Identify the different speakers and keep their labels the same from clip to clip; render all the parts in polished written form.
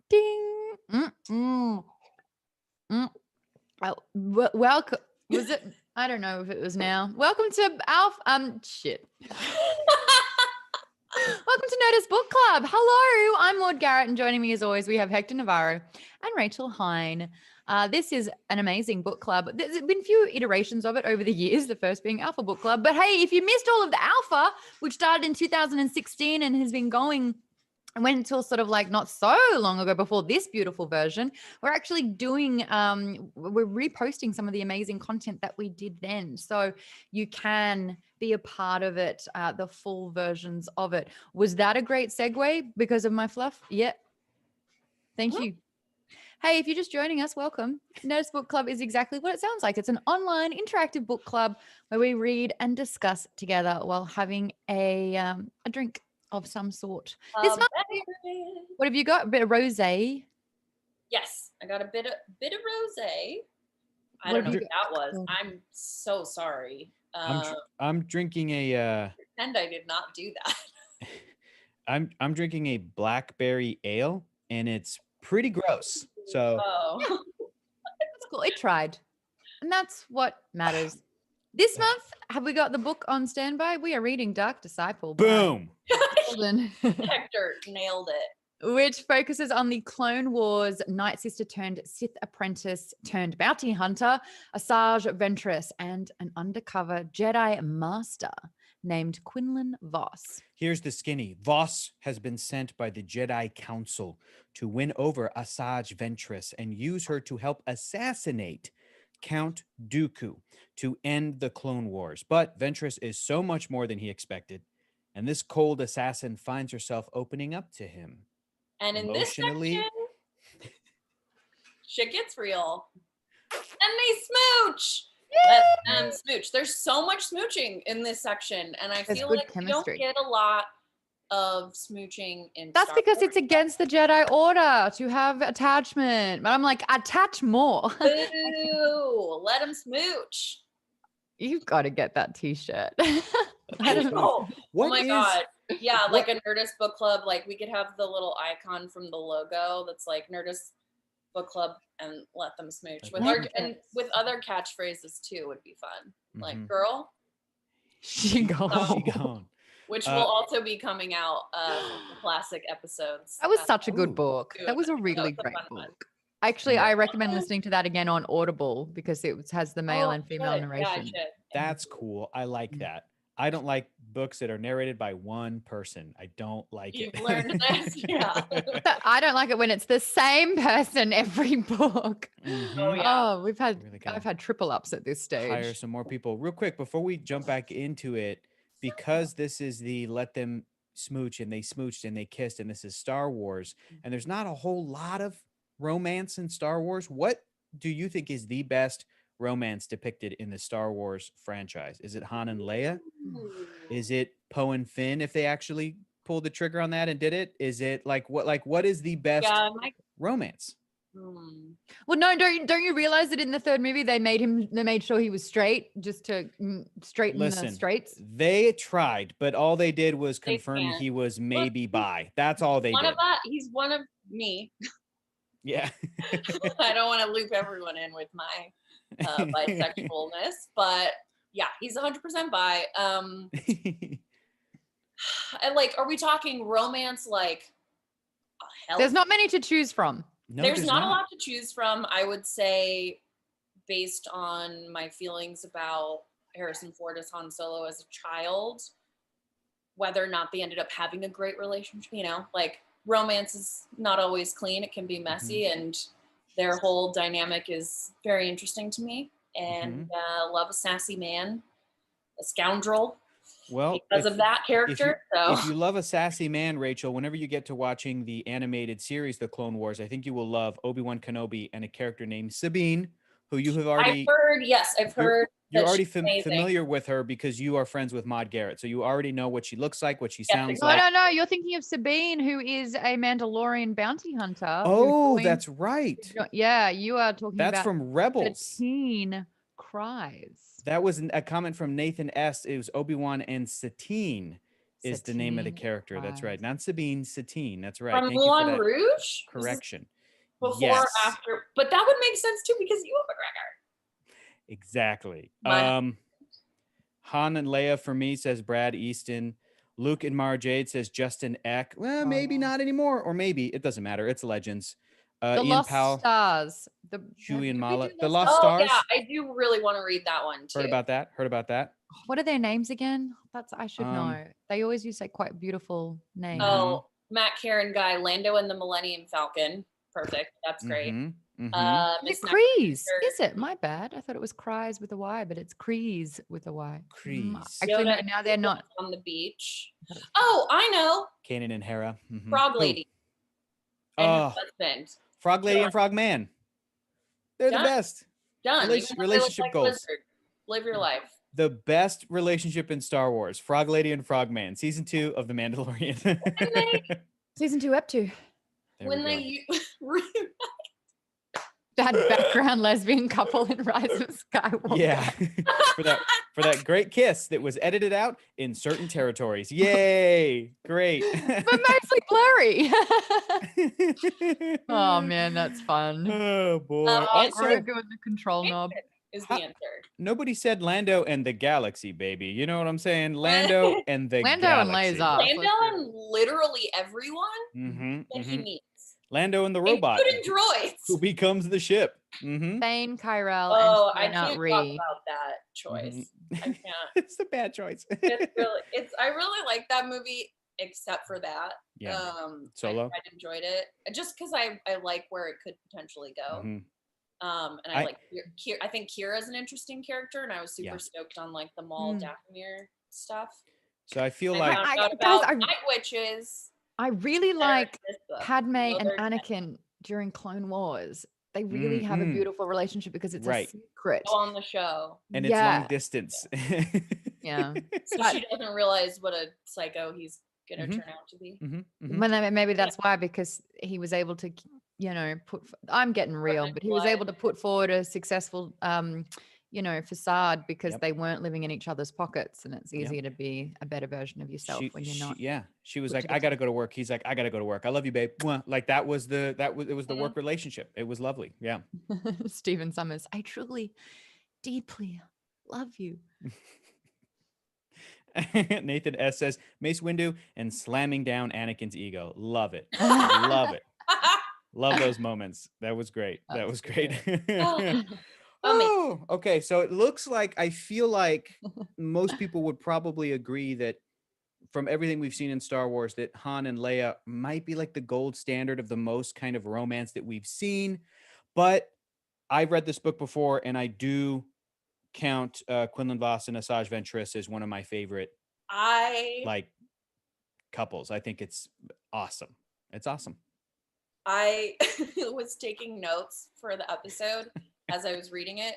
Speaker 1: Ding. Oh, welcome. Was it? I don't know if it was now. Welcome to Alf. Shit. Welcome to Nerdist Book Club. Hello, I'm Maude Garrett, and joining me as always, we have Hector Navarro and Rachel Heine. This is an amazing book club. There's been a few iterations of it over the years, the first being Alpha Book Club. But hey, if you missed all of the Alpha, which started in 2016 and has been going went until sort of like not so long ago before this beautiful version, we're actually doing, we're reposting some of the amazing content that we did then. So you can be a part of it, the full versions of it. Was that a great segue because of my fluff? Yeah. Thank you. Hey, if you're just joining us, welcome. Nerdist Book Club is exactly what it sounds like. It's an online interactive book club where we read and discuss together while having a drink of some sort. This month, what have you got? A bit of rosé?
Speaker 2: Yes, I got a bit of rosé. I don't know what that was. I'm so sorry.
Speaker 3: I'm drinking a.
Speaker 2: Pretend I did not do that.
Speaker 3: I'm drinking a blackberry ale, and it's pretty gross. So.
Speaker 1: That's cool. It tried, and that's what matters. This month, have we got the book on standby? We are reading Dark Disciple.
Speaker 3: Boom.
Speaker 2: Hector nailed it.
Speaker 1: Which focuses on the Clone Wars Night Sister turned Sith apprentice turned bounty hunter, Asajj Ventress, and an undercover Jedi master named Quinlan Voss.
Speaker 3: Here's the skinny. Voss has been sent by the Jedi Council to win over Asajj Ventress and use her to help assassinate Count Dooku to end the Clone Wars. But Ventress is so much more than he expected, and this cold assassin finds herself opening up to him.
Speaker 2: And in this section, shit gets real. And they smooch. Let them smooch. There's so much smooching in this section, and I feel like we don't get a lot of smooching in
Speaker 1: That's Star because Wars. It's against the Jedi Order to have attachment. But I'm like, attach more.
Speaker 2: Ooh, let them smooch.
Speaker 1: You've got to get that t-shirt.
Speaker 2: I don't know. Oh my God. Yeah, like a Nerdist Book Club. Like we could have the little icon from the logo that's like Nerdist Book Club and let them smooch. With other catchphrases too would be fun. Like girl.
Speaker 1: She gone.
Speaker 2: Which will also be coming out from the classic episodes.
Speaker 1: That was such a good book. That was a really great book. Actually, I recommend listening to that again on Audible because it has the male and female narration.
Speaker 2: Yeah,
Speaker 3: that's cool. I like that. I don't like books that are narrated by one person. I don't like it.
Speaker 2: You've learned this, yeah.
Speaker 1: I don't like it when it's the same person every book.
Speaker 3: Mm-hmm.
Speaker 2: Oh, yeah.
Speaker 1: Oh, I've had triple ups at this stage.
Speaker 3: Hire some more people. Real quick, before we jump back into it, because this is the let them smooch and they smooched and they kissed and this is Star Wars and there's not a whole lot of romance in Star Wars. What do you think is the best romance depicted in the Star Wars franchise? Is it Han and Leia? Is it Poe and Finn if they actually pulled the trigger on that and did it? Is it what is the best romance?
Speaker 1: Well, no, don't you realize that in the third movie they made sure he was straight just to straighten the straights?
Speaker 3: They tried, but all they did was confirm he was maybe bi. That's all they did.
Speaker 2: He's one of me.
Speaker 3: Yeah.
Speaker 2: I don't want to loop everyone in with my bisexualness, but yeah, he's 100% bi. Are we talking romance?
Speaker 1: There's not many to choose from.
Speaker 3: No,
Speaker 2: there's not a lot to choose from. I would say, based on my feelings about Harrison Ford as Han Solo as a child, whether or not they ended up having a great relationship, romance is not always clean. It can be messy, and their whole dynamic is very interesting to me. And love a sassy man, a scoundrel.
Speaker 3: Well,
Speaker 2: because of that character.
Speaker 3: If you love a sassy man, Rachel, whenever you get to watching the animated series, The Clone Wars, I think you will love Obi-Wan Kenobi and a character named Sabine, who you have already...
Speaker 2: I've heard.
Speaker 3: You're already familiar with her because you are friends with Maude Garrett. So you already know what she looks like, what she sounds like.
Speaker 1: No. You're thinking of Sabine, who is a Mandalorian bounty hunter.
Speaker 3: Oh, that's right.
Speaker 1: Yeah, you are talking about...
Speaker 3: That's from Rebels.
Speaker 1: Satine Cries.
Speaker 3: That was a comment from Nathan S. It was Obi-Wan and Satine. is the name of the
Speaker 1: Satine
Speaker 3: character. That's right.
Speaker 1: Rise.
Speaker 3: Not Sabine, Satine. That's right.
Speaker 2: From
Speaker 3: Thank you for
Speaker 2: Moulin
Speaker 3: that
Speaker 2: Rouge? Was this
Speaker 3: correction.
Speaker 2: before,
Speaker 3: Yes,
Speaker 2: after? But that would make sense too because Ewan McGregor.
Speaker 3: exactly.
Speaker 2: My-
Speaker 3: Han and Leia for me says Brad Easton. Luke and Mara Jade says Justin Eck. Well, maybe not anymore, or maybe it doesn't matter. It's Legends.
Speaker 1: The
Speaker 3: Ian
Speaker 1: Lost
Speaker 3: Powell,
Speaker 1: Stars.
Speaker 3: Chewie and
Speaker 1: Did we
Speaker 3: Mala.
Speaker 1: do
Speaker 3: The
Speaker 1: Lost
Speaker 3: Lost
Speaker 2: Oh
Speaker 3: Stars.
Speaker 2: yeah, I do really want to read that one too.
Speaker 3: Heard about that? Heard about that?
Speaker 1: What are their names again? I should
Speaker 3: Um,
Speaker 1: know. They always use like quite beautiful names.
Speaker 2: Oh, Matt Karen guy, Lando and the Millennium Falcon. Perfect. That's great.
Speaker 3: Mm-hmm.
Speaker 1: Is
Speaker 2: Miss
Speaker 1: it Kreese?
Speaker 2: Necromancer,
Speaker 1: Is it? My bad. I thought it was Cries with a Y, but it's Kreese with a Y.
Speaker 3: Kreese.
Speaker 1: Actually, no,
Speaker 2: Yoda
Speaker 1: now they're not.
Speaker 2: on the beach. Oh, I know.
Speaker 3: Kanan and Hera. Mhm.
Speaker 2: Frog
Speaker 3: Who?
Speaker 2: Lady and her
Speaker 3: Oh,
Speaker 2: husband.
Speaker 3: Frog Lady
Speaker 2: Done.
Speaker 3: and Frog Man. They're
Speaker 2: Done.
Speaker 3: the best.
Speaker 2: Done.
Speaker 3: Rela-
Speaker 2: Even though they
Speaker 3: relationship
Speaker 2: look like
Speaker 3: goals.
Speaker 2: lizard. Live your life.
Speaker 3: The best relationship in Star Wars. Frog Lady and Frog Man. Season 2 of The Mandalorian.
Speaker 1: Season 2 up to
Speaker 3: There
Speaker 2: When
Speaker 3: we
Speaker 2: they
Speaker 3: go.
Speaker 1: that background lesbian couple in Rise of Skywalker.
Speaker 3: Yeah. for that great kiss that was edited out in certain territories. Yay. Great.
Speaker 1: But mostly blurry. Oh man, that's fun.
Speaker 3: Oh boy.
Speaker 2: Also,
Speaker 1: Grogu and the control knob.
Speaker 2: is
Speaker 3: How-
Speaker 2: the answer.
Speaker 3: Nobody said Lando and the galaxy, baby. You know what I'm saying? Lando and the
Speaker 1: Lando and
Speaker 3: galaxy.
Speaker 1: Leia's off.
Speaker 2: Lando and literally everyone
Speaker 3: Mm-hmm,
Speaker 2: that he meets.
Speaker 3: Lando and the robot
Speaker 2: Including droids.
Speaker 3: who becomes the ship. Mm-hmm.
Speaker 1: Thane, Kyrell,
Speaker 2: Oh,
Speaker 1: and
Speaker 2: I
Speaker 1: Fiona
Speaker 2: can't
Speaker 1: Ree.
Speaker 2: talk about that choice. I can't.
Speaker 3: It's a bad choice.
Speaker 2: I really like that movie except for that.
Speaker 3: Yeah.
Speaker 2: Solo. I enjoyed it just because I like where it could potentially go.
Speaker 3: Mhm.
Speaker 2: And I like I think Kira's an interesting character, and I was super stoked on like the Maul Dathomir stuff.
Speaker 3: So I feel
Speaker 2: I
Speaker 3: like
Speaker 2: found out about Night Witches.
Speaker 1: I really like Padme and
Speaker 2: Another-
Speaker 1: Anakin during Clone Wars. They really have a beautiful relationship because it's a secret.
Speaker 2: on the show.
Speaker 3: And it's long distance.
Speaker 1: Yeah.
Speaker 2: So she doesn't realize what a psycho he's gonna turn out to be.
Speaker 1: Well, maybe that's why, because he was able to, I'm getting real, but he was able to put forward a successful, facade because they weren't living in each other's pockets, and it's easier to be a better version of yourself when you're not.
Speaker 3: She was like, I got to go to work. He's like, I got to go to work. I love you, babe. Mwah. Like it was the work relationship. It was lovely. Yeah.
Speaker 1: Stephen Summers, I truly, deeply love you.
Speaker 3: Nathan S says Mace Windu and slamming down Anakin's ego. Love it. Love it. Love those moments. That was great. That was great. Oh, okay. So it looks like, I feel like most people would probably agree that from everything we've seen in Star Wars, that Han and Leia might be like the gold standard of the most kind of romance that we've seen. But I've read this book before, and I do count Quinlan Vos and Asajj Ventress as one of my favorite couples. I think it's awesome. It's awesome.
Speaker 2: I was taking notes for the episode as I was reading it,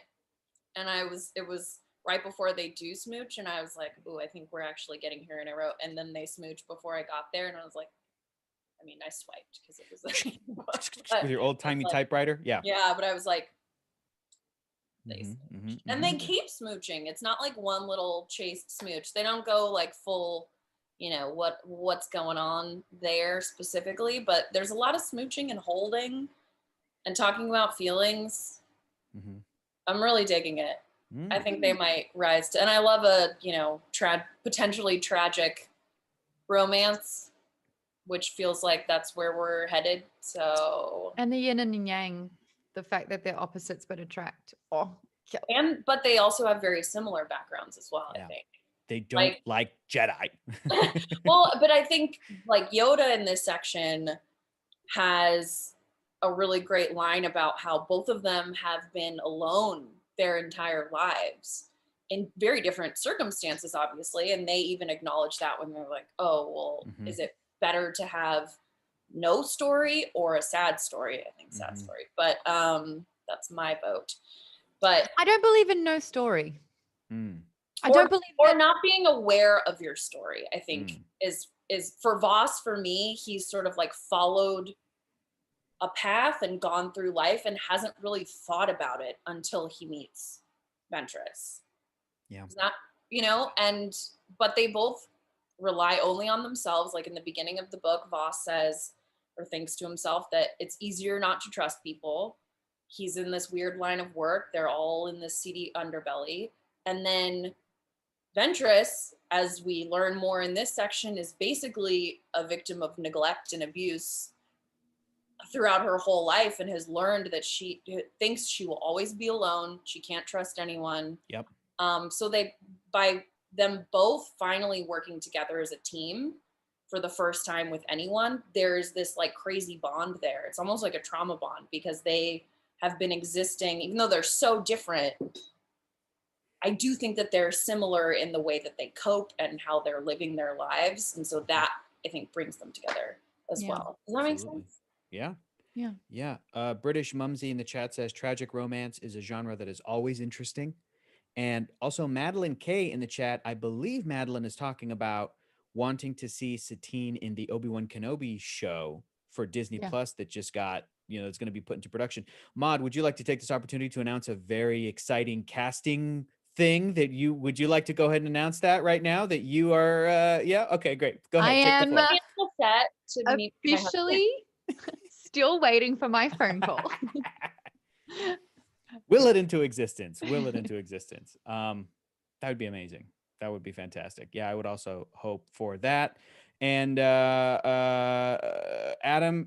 Speaker 2: and it was right before they do smooch, and I was like, ooh, I think we're actually getting here. And I wrote, and then they smooch before I got there, and I was like, I mean, I swiped because it was like,
Speaker 3: with your old timey typewriter. Yeah.
Speaker 2: Yeah, but I was like, and they keep smooching. It's not like one little chaste smooch. They don't go like full, what's going on there specifically, but there's a lot of smooching and holding and talking about feelings. I'm really digging it. I think they might rise to, and I love a, potentially tragic romance, which feels like that's where we're headed. So,
Speaker 1: and the yin and yang, the fact that they're opposites but attract.
Speaker 2: But they also have very similar backgrounds as well. I think
Speaker 3: they don't like Jedi.
Speaker 2: Well, but I think like Yoda in this section has a really great line about how both of them have been alone their entire lives in very different circumstances, obviously. And they even acknowledge that when they're like, oh, well, is it better to have no story or a sad story? I think sad story, but that's my vote. But
Speaker 1: I don't believe in no story.
Speaker 2: I don't believe or not being aware of your story, I think is for Voss, for me, he's sort of like followed a path and gone through life and hasn't really thought about it until he meets Ventress.
Speaker 3: Yeah.
Speaker 2: It's not, but they both rely only on themselves. Like in the beginning of the book, Voss says or thinks to himself that it's easier not to trust people. He's in this weird line of work. They're all in this seedy underbelly. And then Ventress, as we learn more in this section, is basically a victim of neglect and abuse throughout her whole life, and has learned that she thinks she will always be alone. She can't trust anyone.
Speaker 3: Yep.
Speaker 2: So by them both finally working together as a team for the first time with anyone, there's this like crazy bond there. It's almost like a trauma bond because they have been existing, even though they're so different. I do think that they're similar in the way that they cope and how they're living their lives. And so that, I think, brings them together as well. Does that make sense?
Speaker 3: Yeah.
Speaker 1: Yeah.
Speaker 3: Yeah. British Mumsy in the chat says tragic romance is a genre that is always interesting. And also Madeline K in the chat, I believe Madeline is talking about wanting to see Satine in the Obi-Wan Kenobi show for Disney Plus that just got, it's going to be put into production. Maude, would you like to take this opportunity to announce a very exciting casting thing would you like to go ahead and announce that right now that you are, okay, great. Go ahead.
Speaker 1: I
Speaker 3: take the floor.
Speaker 1: officially still waiting for my phone call.
Speaker 3: Will it into existence. That would be amazing. That would be fantastic. Yeah, I would also hope for that. And Adam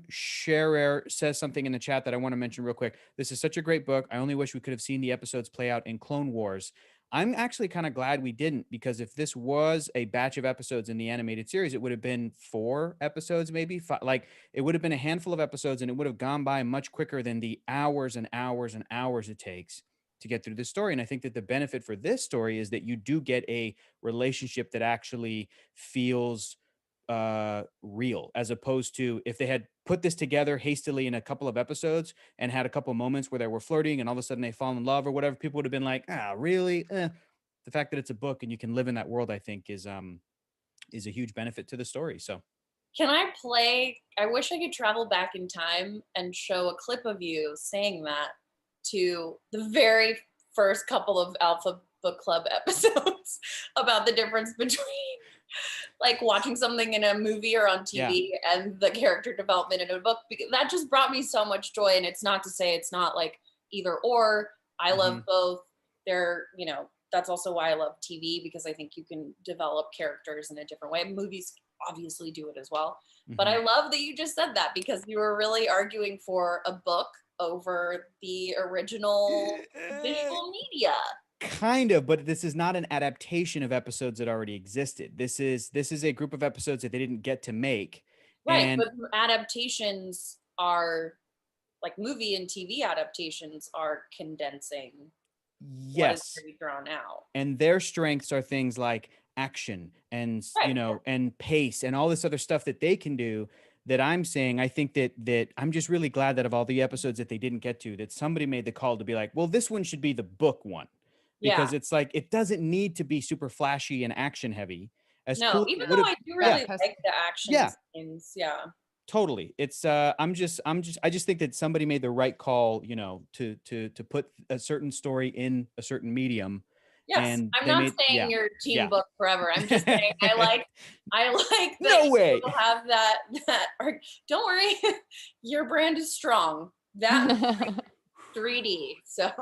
Speaker 3: Scherer says something in the chat that I want to mention real quick. This is such a great book. I only wish we could have seen the episodes play out in Clone Wars. I'm actually kind of glad we didn't, because if this was a batch of episodes in the animated series, it would have been 4 episodes, maybe 5. Like, it would have been a handful of episodes, and it would have gone by much quicker than the hours and hours and hours it takes to get through the story. And I think that the benefit for this story is that you do get a relationship that actually feels real, as opposed to if they had put this together hastily in a couple of episodes and had a couple of moments where they were flirting and all of a sudden they fall in love or whatever, people would have been like, really? The fact that it's a book and you can live in that world, I think is a huge benefit to the story. So
Speaker 2: I wish I could travel back in time and show a clip of you saying that to the very first couple of Alpha Book Club episodes about the difference between like watching something in a movie or on TV and the character development in a book, because that just brought me so much joy. And it's not to say it's not like either or. I love both. That's also why I love TV, because I think you can develop characters in a different way. Movies obviously do it as well. But I love that you just said that, because you were really arguing for a book over the original visual media.
Speaker 3: Kind of, but this is not an adaptation of episodes that already existed. This is a group of episodes that they didn't get to make.
Speaker 2: Right, but adaptations are like movie and TV adaptations are condensing. What is to be drawn out.
Speaker 3: And their strengths are things like action and and pace and all this other stuff that they can do. That I'm saying, I think that I'm just really glad that of all the episodes that they didn't get to, that somebody made the call to be like, well, this one should be the book one. Because it's like, it doesn't need to be super flashy and action heavy.
Speaker 2: Even though I do really like the action scenes. Yeah.
Speaker 3: Totally. It's I just think that somebody made the right call, to put a certain story in a certain medium.
Speaker 2: Yes,
Speaker 3: and
Speaker 2: I'm not saying you're team book forever. I'm just saying I like that
Speaker 3: no way.
Speaker 2: You have that don't worry, your brand is strong. That 3D. So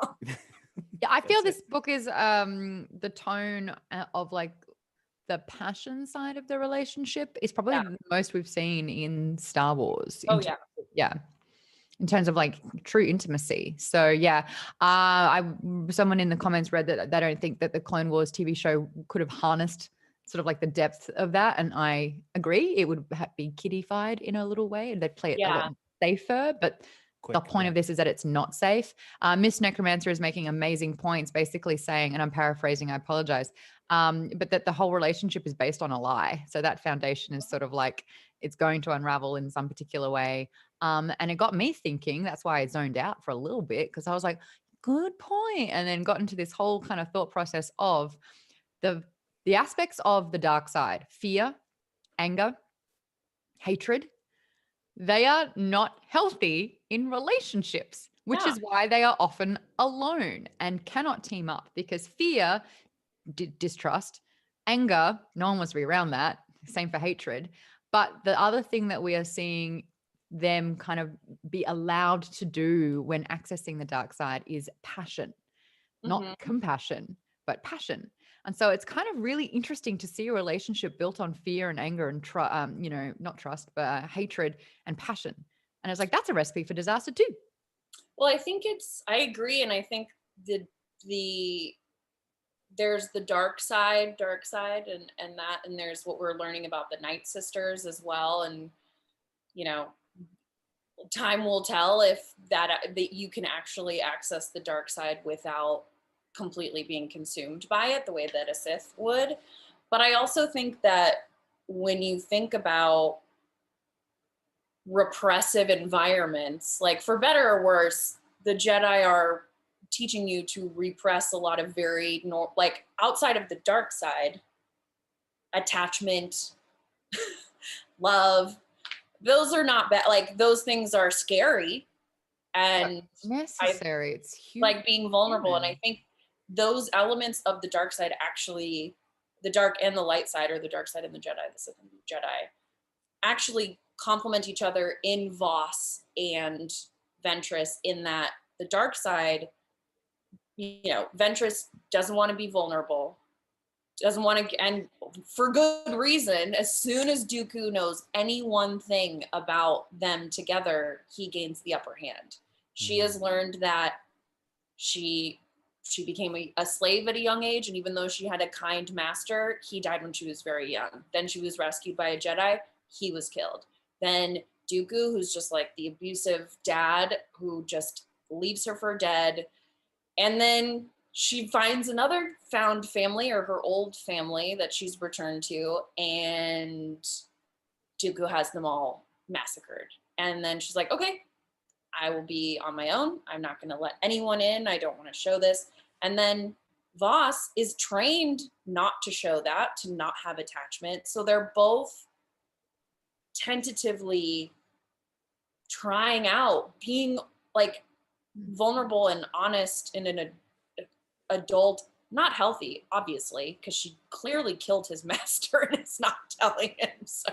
Speaker 1: yeah, I feel this book is the tone of like the passion side of the relationship is probably the most we've seen in Star Wars. In terms of like true intimacy. So someone in the comments read that they don't think that the Clone Wars TV show could have harnessed sort of like the depth of that, and I agree. It would be kiddified in a little way, and they'd play it a lot safer, but the point of this is that it's not safe. Miss Necromancer is making amazing points, basically saying, and I'm paraphrasing, I apologize, but that the whole relationship is based on a lie. So that foundation is sort of like, it's going to unravel in some particular way. And it got me thinking, that's why I zoned out for a little bit, because I was like, good point. And then got into this whole kind of thought process of the aspects of the dark side: fear, anger, hatred. They are not healthy in relationships, which is why they are often alone and cannot team up, because fear, distrust, anger, no one wants to be around that. same for hatred. But the other thing that we are seeing them kind of be allowed to do when accessing the dark side is passion, not compassion, but passion. And so it's kind of really interesting to see a relationship built on fear and anger and not trust, but hatred and passion. And it's like, that's a recipe for disaster too.
Speaker 2: Well, I agree. And I think there's the dark side and there's what we're learning about the Night Sisters as well. And, time will tell if that you can actually access the dark side without completely being consumed by it the way that a Sith would. But I also think that when you think about repressive environments, like for better or worse, the Jedi are teaching you to repress a lot of very like outside of the dark side, attachment, love, those are not bad. Like those things are scary and
Speaker 1: necessary. It's huge.
Speaker 2: Like being vulnerable. And I think those elements of the dark side, actually the dark and the light side, or the dark side and the Jedi, the Sith and the Jedi, actually complement each other in Voss and Ventress, in that the dark side, Ventress doesn't want to be vulnerable, doesn't want to, and for good reason. As soon as Dooku knows any one thing about them together, he gains the upper hand. She has learned that she became a slave at a young age, and even though she had a kind master, he died when she was very young. Then she was rescued by a Jedi, he was killed. Then Dooku, who's just like the abusive dad who just leaves her for dead. And then she finds another found family, or her old family that she's returned to, and Dooku has them all massacred. And then she's like, okay, I will be on my own. I'm not going to let anyone in. I don't want to show this. And then Voss is trained not to show that, to not have attachment. So they're both tentatively trying out being like vulnerable and honest in an adult, not healthy, obviously, because she clearly killed his master and it's not telling him. So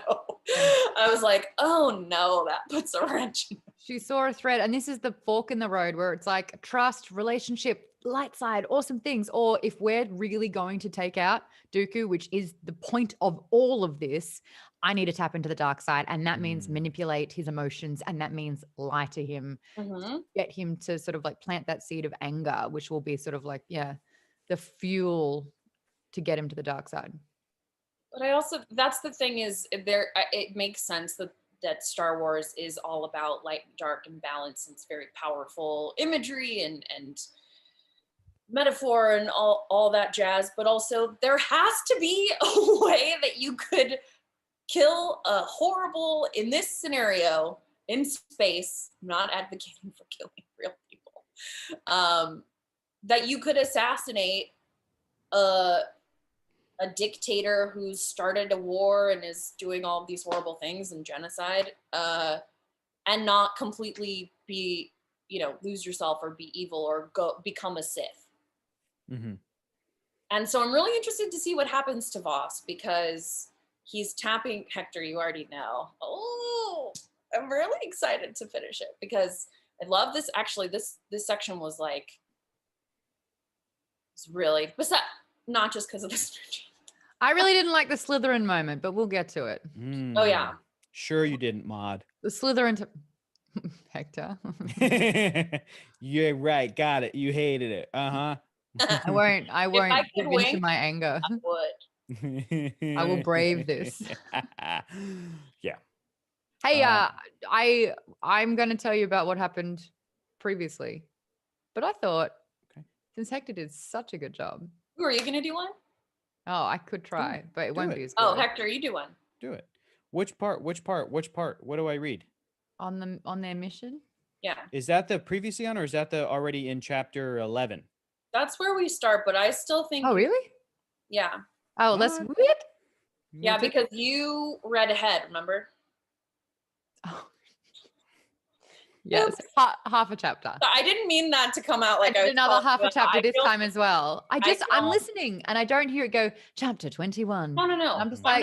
Speaker 2: I was like, oh no, that puts a wrench in.
Speaker 1: She saw a thread, and this is the fork in the road where it's like trust, relationship, light side, awesome things. Or if we're really going to take out Dooku, which is the point of all of this, I need to tap into the dark side. And that means manipulate his emotions. And that means lie to him, get him to sort of like plant that seed of anger, which will be sort of like, the fuel to get him to the dark side.
Speaker 2: But I also, that's the thing is it makes sense that Star Wars is all about light, dark, and balance. And it's very powerful imagery and metaphor and all that jazz. But also there has to be a way that you could kill a horrible, in this scenario, in space, I'm not advocating for killing real people, that you could assassinate a dictator who's started a war and is doing all of these horrible things and genocide, and not completely be, lose yourself or be evil or become a Sith. And so I'm really interested to see what happens to Voss, because he's tapping Hector, you already know. Oh, I'm really excited to finish it because I love this. Actually, this section was like, it's really, not just because of this.
Speaker 1: I really didn't like the Slytherin moment, but we'll get to it.
Speaker 2: Oh yeah.
Speaker 3: Sure you didn't, Maude.
Speaker 1: The Slytherin Hector.
Speaker 3: Yeah, right. Got it. You hated it. I
Speaker 1: won't give in to my anger.
Speaker 2: I would.
Speaker 1: I will brave this.
Speaker 3: Yeah.
Speaker 1: Hey, I'm going to tell you about what happened previously, but I thought since Hector did such a good job.
Speaker 2: Are you going to do one?
Speaker 1: Oh, I could try, but it won't be as good.
Speaker 2: Oh, Hector, you do one.
Speaker 3: Do it. Which part? What do I read?
Speaker 1: On their mission?
Speaker 2: Yeah.
Speaker 3: Is that the previously on, or is that the already in chapter 11?
Speaker 2: That's where we start, but I still think.
Speaker 1: Oh, really?
Speaker 2: Yeah.
Speaker 1: Oh, let's read it.
Speaker 2: Yeah, because you read ahead, remember?
Speaker 1: Oh. Yes, half a chapter.
Speaker 2: I didn't mean that to come out like
Speaker 1: I did another half a chapter this time as well. I'm listening and I don't hear it go chapter 21.
Speaker 2: No.
Speaker 1: I'm just like,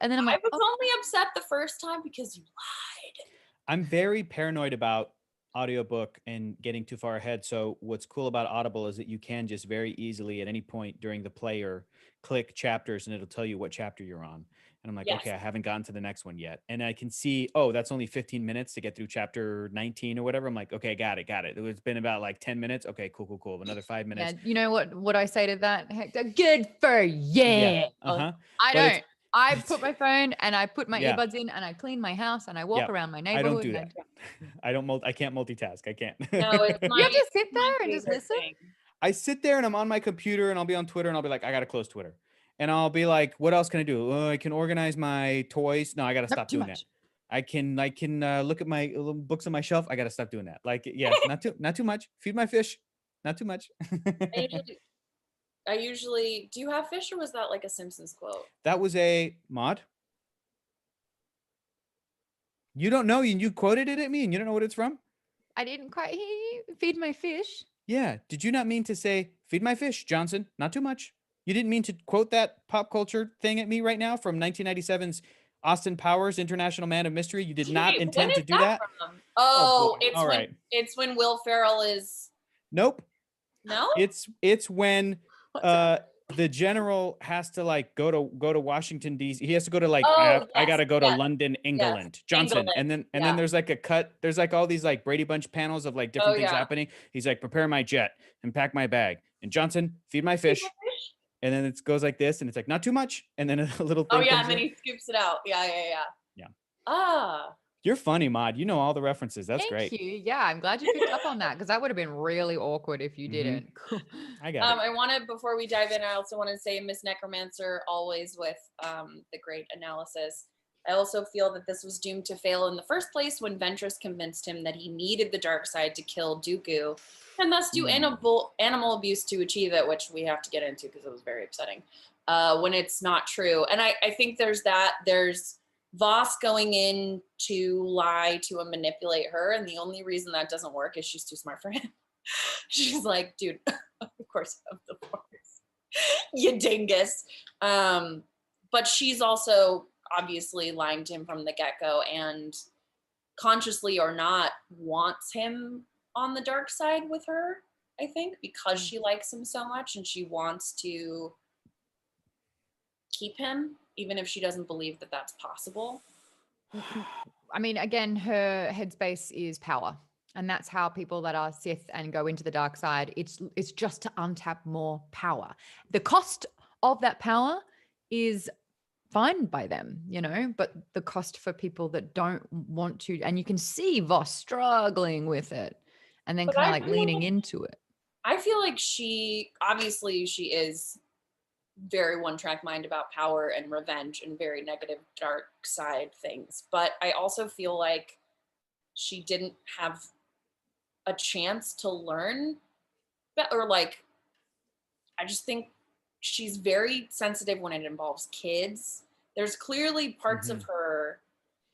Speaker 1: And then I'm
Speaker 2: I
Speaker 1: like,
Speaker 2: was
Speaker 1: oh,
Speaker 2: only upset the first time because you lied.
Speaker 3: I'm very paranoid about audiobook and getting too far ahead. So what's cool about Audible is that you can just very easily at any point during the player click chapters and it'll tell you what chapter you're on. And I'm like,
Speaker 2: Yes.
Speaker 3: okay, I haven't gotten to the next one yet. And I can see, oh, that's only 15 minutes to get through chapter 19 or whatever. I'm like, okay, got it. It's been about like 10 minutes. Okay, cool. Another 5 minutes.
Speaker 1: yeah. You know what I say to that, Hector? Good for you.
Speaker 3: Yeah. Uh-huh.
Speaker 1: I
Speaker 3: But
Speaker 1: don't. I put my phone and I put my
Speaker 3: Yeah.
Speaker 1: earbuds in and I clean my house and I walk
Speaker 3: Yeah.
Speaker 1: around my
Speaker 3: I
Speaker 1: neighborhood.
Speaker 3: don't do that. I can't multitask. I can't.
Speaker 2: No, it's
Speaker 1: You have to sit
Speaker 2: my
Speaker 1: there and just
Speaker 2: favorite
Speaker 1: listen.
Speaker 2: thing.
Speaker 3: I sit there and I'm on my computer and I'll be on Twitter and I'll be like, I gotta close Twitter. And I'll be like, what else can I do? I can organize my toys. No, I gotta
Speaker 1: Nope,
Speaker 3: stop
Speaker 1: too
Speaker 3: doing
Speaker 1: much.
Speaker 3: that. I can look at my little books on my shelf. I gotta stop doing that. Like, yeah, not too much. Feed my fish. Not too much.
Speaker 2: I usually do you have fish, or was that like a Simpsons quote?
Speaker 3: That was a Maude. You don't know, you quoted it at me and you don't know what it's from?
Speaker 1: I didn't quite hear you. Feed my fish.
Speaker 3: Yeah. Did you not mean to say, feed my fish, Johnson? Not too much. You didn't mean to quote that pop culture thing at me right now from 1997's Austin Powers, International Man of Mystery? You did not
Speaker 2: Wait,
Speaker 3: intend
Speaker 2: when
Speaker 3: to
Speaker 2: is
Speaker 3: do that?
Speaker 2: from? Oh,
Speaker 3: boy. All right.
Speaker 2: It's when Will Ferrell is
Speaker 3: Nope.
Speaker 2: no.
Speaker 3: It's when the general has to like go to Washington D.C. He has to go to like I
Speaker 2: Yes,
Speaker 3: gotta go to
Speaker 2: yes,
Speaker 3: London, England, Johnson,
Speaker 2: England,
Speaker 3: and then there's like a cut. There's like all these like Brady Bunch panels of like different things
Speaker 2: yeah.
Speaker 3: happening. He's like, prepare my jet and pack my bag, and Johnson, feed my fish, and then it goes like this, and it's like not too much, and then a little thing.
Speaker 2: Oh yeah,
Speaker 3: comes
Speaker 2: and then
Speaker 3: in.
Speaker 2: he scoops it out. Yeah.
Speaker 3: Yeah.
Speaker 2: Ah.
Speaker 3: You're funny, Maude. You know all the references. That's
Speaker 1: Thank
Speaker 3: great.
Speaker 1: you. Yeah, I'm glad you picked up on that because that would have been really awkward if you
Speaker 3: Mhm.
Speaker 1: didn't. Cool.
Speaker 3: I got it.
Speaker 2: I wanted, before we dive in, I also want to say Miss Necromancer, always with the great analysis. I also feel that this was doomed to fail in the first place when Ventress convinced him that he needed the dark side to kill Dooku and thus do animal abuse to achieve it, which we have to get into because it was very upsetting when it's not true. And I think there's Voss going in to lie to manipulate her, and the only reason that doesn't work is she's too smart for him. She's like, dude, of course you have the Force, you dingus. But she's also obviously lying to him from the get-go, and consciously or not wants him on the dark side with her, I think, because she likes him so much and she wants to keep him, even if she doesn't believe that that's possible.
Speaker 1: I mean, again, her headspace is power. And that's how people that are Sith and go into the dark side, it's just to untap more power. The cost of that power is fine by them, but the cost for people that don't want to, and you can see Voss struggling with it and then kind of like leaning into it.
Speaker 2: I feel like she is very one-track mind about power and revenge and very negative dark side things, but I also feel like she didn't have a chance to learn, or like I just think she's very sensitive when it involves kids. There's clearly parts of her,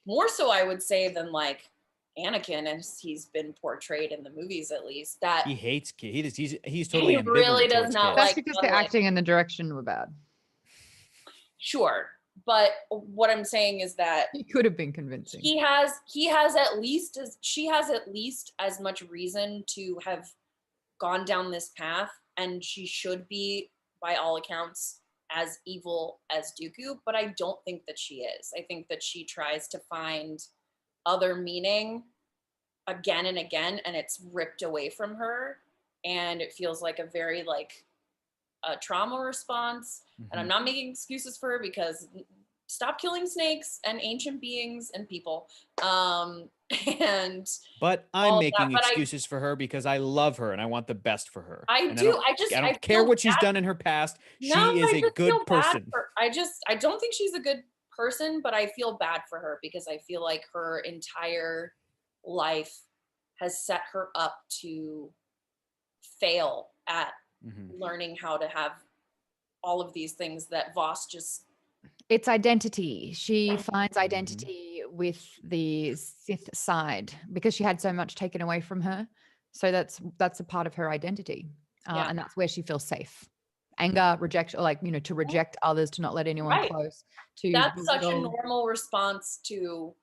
Speaker 2: more so I would say than like Anakin, as he's been portrayed in the movies at least, that
Speaker 3: he hates kids. He's totally
Speaker 2: he really
Speaker 3: ambivalent
Speaker 2: does
Speaker 3: towards
Speaker 2: not
Speaker 3: kids.
Speaker 1: That's
Speaker 2: like
Speaker 1: because the acting and the direction were bad.
Speaker 2: Sure, but what I'm saying is that
Speaker 1: He could have been convincing.
Speaker 2: she has at least as much reason to have gone down this path, and she should be, by all accounts, as evil as Dooku, but I don't think that she is. I think that she tries to find other meaning again and again, and it's ripped away from her, and it feels like a very like a trauma response. And I'm not making excuses for her, because stop killing snakes and ancient beings and people.
Speaker 3: But I'm making excuses for her because I love her and I want the best for her.
Speaker 2: I
Speaker 3: don't care what she's done in her past. She is a good person.
Speaker 2: I don't think she's a good person, but I feel bad for her because I feel like her entire life has set her up to fail at learning how to have all of these things that Voss just...
Speaker 1: It's identity. She finds identity with the Sith side because she had so much taken away from her. So that's a part of her identity. And that's where she feels safe. anger, rejection, or like, to reject others, to not let anyone
Speaker 2: Right.
Speaker 1: close to.
Speaker 2: That's such a normal response to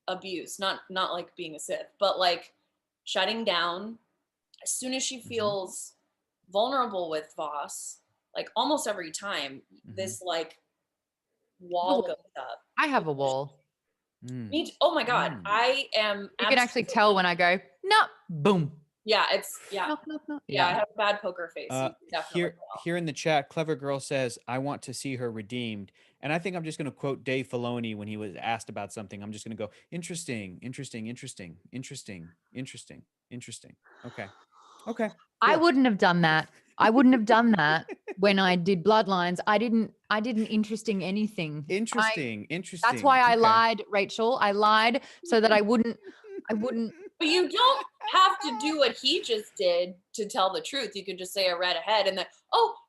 Speaker 2: abuse, not like being a Sith, but like shutting down as soon as she feels vulnerable with Voss, like almost every time this like wall goes up.
Speaker 1: I have a wall.
Speaker 2: Oh my God. I am.
Speaker 1: You can actually tell when I go, no, boom.
Speaker 2: Yeah, it's
Speaker 1: No.
Speaker 2: Yeah, I have a bad poker face.
Speaker 3: Here in the chat, Clever Girl says, I want to see her redeemed. And I think I'm just going to quote Dave Filoni when he was asked about something. I'm just going to go, interesting. Okay. Cool.
Speaker 1: I wouldn't have done that. I wouldn't have done that when I did Bloodlines. I didn't interesting anything.
Speaker 3: Interesting.
Speaker 1: That's why I lied, Rachel. I lied so that I wouldn't.
Speaker 2: But you don't have to do what he just did to tell the truth. You could just say I read ahead and then,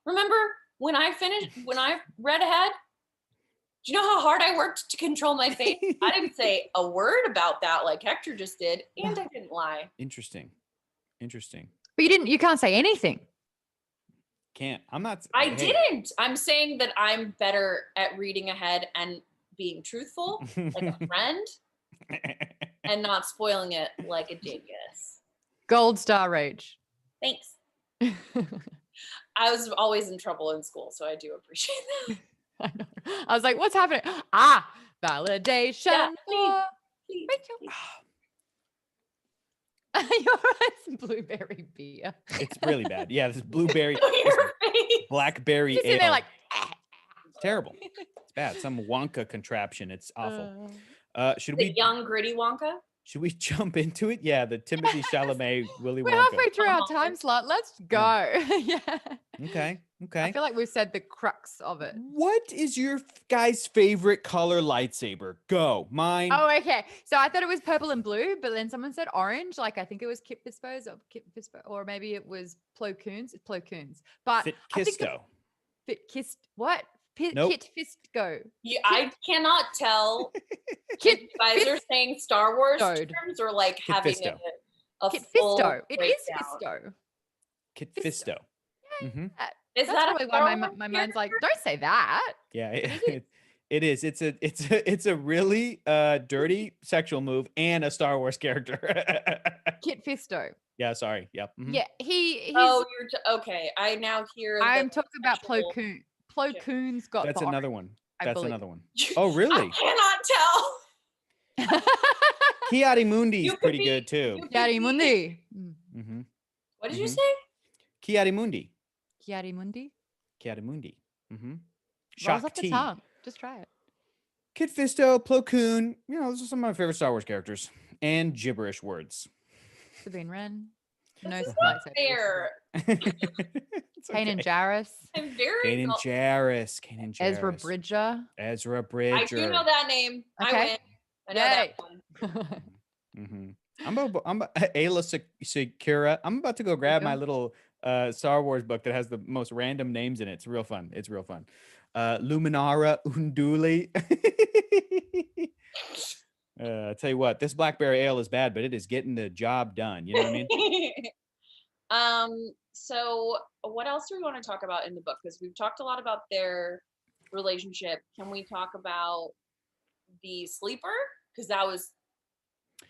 Speaker 2: remember when I read ahead? Do you know how hard I worked to control my face? I didn't say a word about that like Hector just did, and I didn't lie.
Speaker 3: Interesting.
Speaker 1: But you can't say anything.
Speaker 3: Can't. I'm not.
Speaker 2: I didn't. I'm saying that I'm better at reading ahead and being truthful, like a friend, and not spoiling it like a dingus.
Speaker 1: Gold star, Rach.
Speaker 2: Thanks. I was always in trouble in school, so I do appreciate that.
Speaker 1: I know. I was like, what's happening? Validation.
Speaker 2: Yeah,
Speaker 1: please. Rachel. Your blueberry beer.
Speaker 3: It's really bad. Yeah, this blueberry, blackberry
Speaker 1: Just
Speaker 3: ale.
Speaker 1: in there like,
Speaker 3: It's terrible. It's bad. Some Wonka contraption. It's awful. Should
Speaker 2: the young gritty Wonka?
Speaker 3: Should we jump into it? Yeah, the Timothy Chalamet Willy Wonka.
Speaker 1: We're halfway through our time slot. Let's go. Yeah.
Speaker 3: Okay.
Speaker 1: I feel like we've said the crux of it.
Speaker 3: What is your guys' favorite color lightsaber? Go. Mine.
Speaker 1: Oh, okay. So I thought it was purple and blue, but then someone said orange. Like I think it was Kit Fisto's, or maybe it was Plo Koon's. It's Plo Koon's. But
Speaker 3: Fit
Speaker 1: what?
Speaker 3: Nope.
Speaker 1: Kit Fisto.
Speaker 2: Yeah, I cannot tell if you guys are saying Star Wars terms or like
Speaker 3: Kit
Speaker 2: having
Speaker 3: Fisto.
Speaker 2: a
Speaker 1: Kit
Speaker 2: full
Speaker 1: Fisto. It is
Speaker 2: breakdown.
Speaker 1: Fisto.
Speaker 3: Kit Fisto.
Speaker 1: Yeah.
Speaker 2: Is
Speaker 1: That's
Speaker 2: that
Speaker 1: probably why my mind's like, don't say that.
Speaker 3: Yeah, it is. It's a really dirty sexual move and a Star Wars character.
Speaker 1: Kit Fisto.
Speaker 3: Yeah, sorry. Yep.
Speaker 1: Yeah, he's.
Speaker 2: Okay. I now hear.
Speaker 1: I'm talking about Plo Koon. Plo Koon's got.
Speaker 3: That's another one.
Speaker 1: That's
Speaker 3: another one. Oh, really?
Speaker 2: I cannot tell.
Speaker 3: Ki-Adi-Mundi is pretty good too.
Speaker 1: Ki-Adi-Mundi.
Speaker 3: Mm-hmm.
Speaker 2: What did you say?
Speaker 3: Ki-Adi-Mundi.
Speaker 1: Ki-Adi-Mundi.
Speaker 3: Ki-Adi-Mundi. Mm-hmm.
Speaker 1: Rolls off the tongue. Just try it.
Speaker 3: Kit Fisto, Plo Koon. Those are some of my favorite Star Wars characters. And gibberish words.
Speaker 1: Sabine Wren.
Speaker 2: This is not fair.
Speaker 1: Kanan Jarrus.
Speaker 2: I'm very
Speaker 3: Kanan Jarrus.
Speaker 1: Ezra Bridger.
Speaker 3: I
Speaker 2: do know that name.
Speaker 1: Okay.
Speaker 2: I know that one.
Speaker 3: Mm-hmm. I'm Ayla Secura. I'm about to go grab my little Star Wars book that has the most random names in it. It's real fun. Luminara Unduli. I tell you what, this blackberry ale is bad, but it is getting the job done. You know what I mean?
Speaker 2: So what else do we want to talk about in the book? Because we've talked a lot about their relationship. Can we talk about the sleeper? Because that was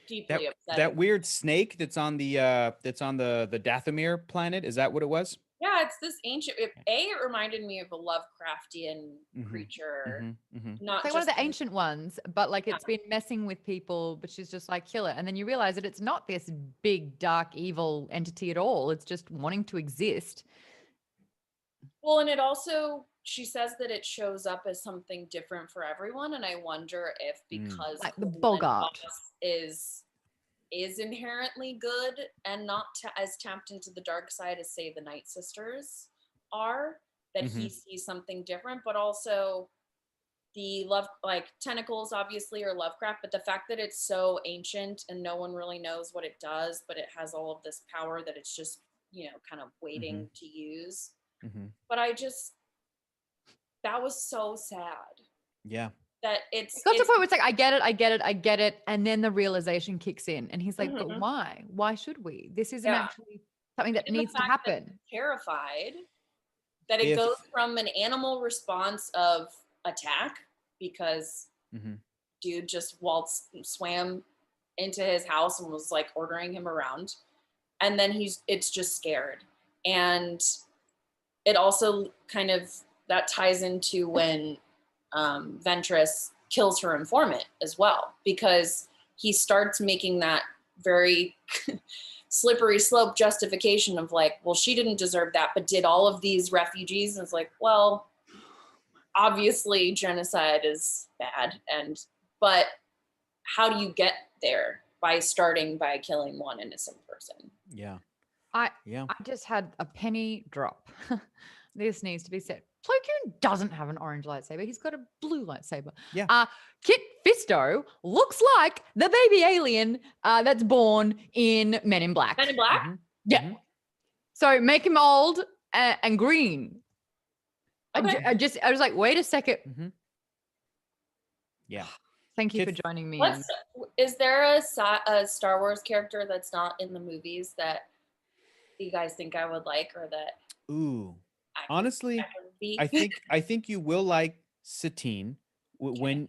Speaker 2: deeply upsetting.
Speaker 3: That weird snake that's on the Dathomir planet. Is that what it was?
Speaker 2: Yeah, it's this ancient. It reminded me of a Lovecraftian creature. Not
Speaker 1: it's like one of the ancient ones, but like it's been messing with people, but she's just like, kill it. And then you realize that it's not this big, dark, evil entity at all. It's just wanting to exist.
Speaker 2: Well, and it also, she says that it shows up as something different for everyone. And I wonder if because
Speaker 1: like the Bogart
Speaker 2: is inherently good and not as tapped into the dark side as say the Night Sisters are, that he sees something different, but also the tentacles obviously are Lovecraft, but the fact that it's so ancient and no one really knows what it does, but it has all of this power that it's just, kind of waiting to use. But that was so sad.
Speaker 3: Yeah.
Speaker 2: That it's
Speaker 1: got to the point where it's like, I get it. And then the realization kicks in and he's like, but why? Why should we? This isn't actually something that needs to happen.
Speaker 2: Terrified. that it goes from an animal response of attack because dude just swam into his house and was like ordering him around, and then it's just scared. And it also kind of that ties into when Ventress kills her informant as well, because he starts making that very slippery slope justification of like, well, she didn't deserve that, but did all of these refugees? And it's like, well, obviously genocide is bad, but how do you get there? By starting by killing one innocent person.
Speaker 3: Yeah.
Speaker 1: I just had a penny drop. This needs to be said. Plo Koon doesn't have an orange lightsaber. He's got a blue lightsaber.
Speaker 3: Yeah.
Speaker 1: Kit Fisto looks like the baby alien that's born in Men in Black.
Speaker 2: Men in Black?
Speaker 3: Mm-hmm.
Speaker 1: Yeah.
Speaker 3: Mm-hmm.
Speaker 1: So make him old and green.
Speaker 2: Okay.
Speaker 1: I was like, wait a second.
Speaker 3: Mm-hmm. Yeah.
Speaker 1: Thank you for joining me.
Speaker 2: Is there a Star Wars character that's not in the movies that you guys think I would like, or that?
Speaker 3: Ooh. Honestly, I think you will like Satine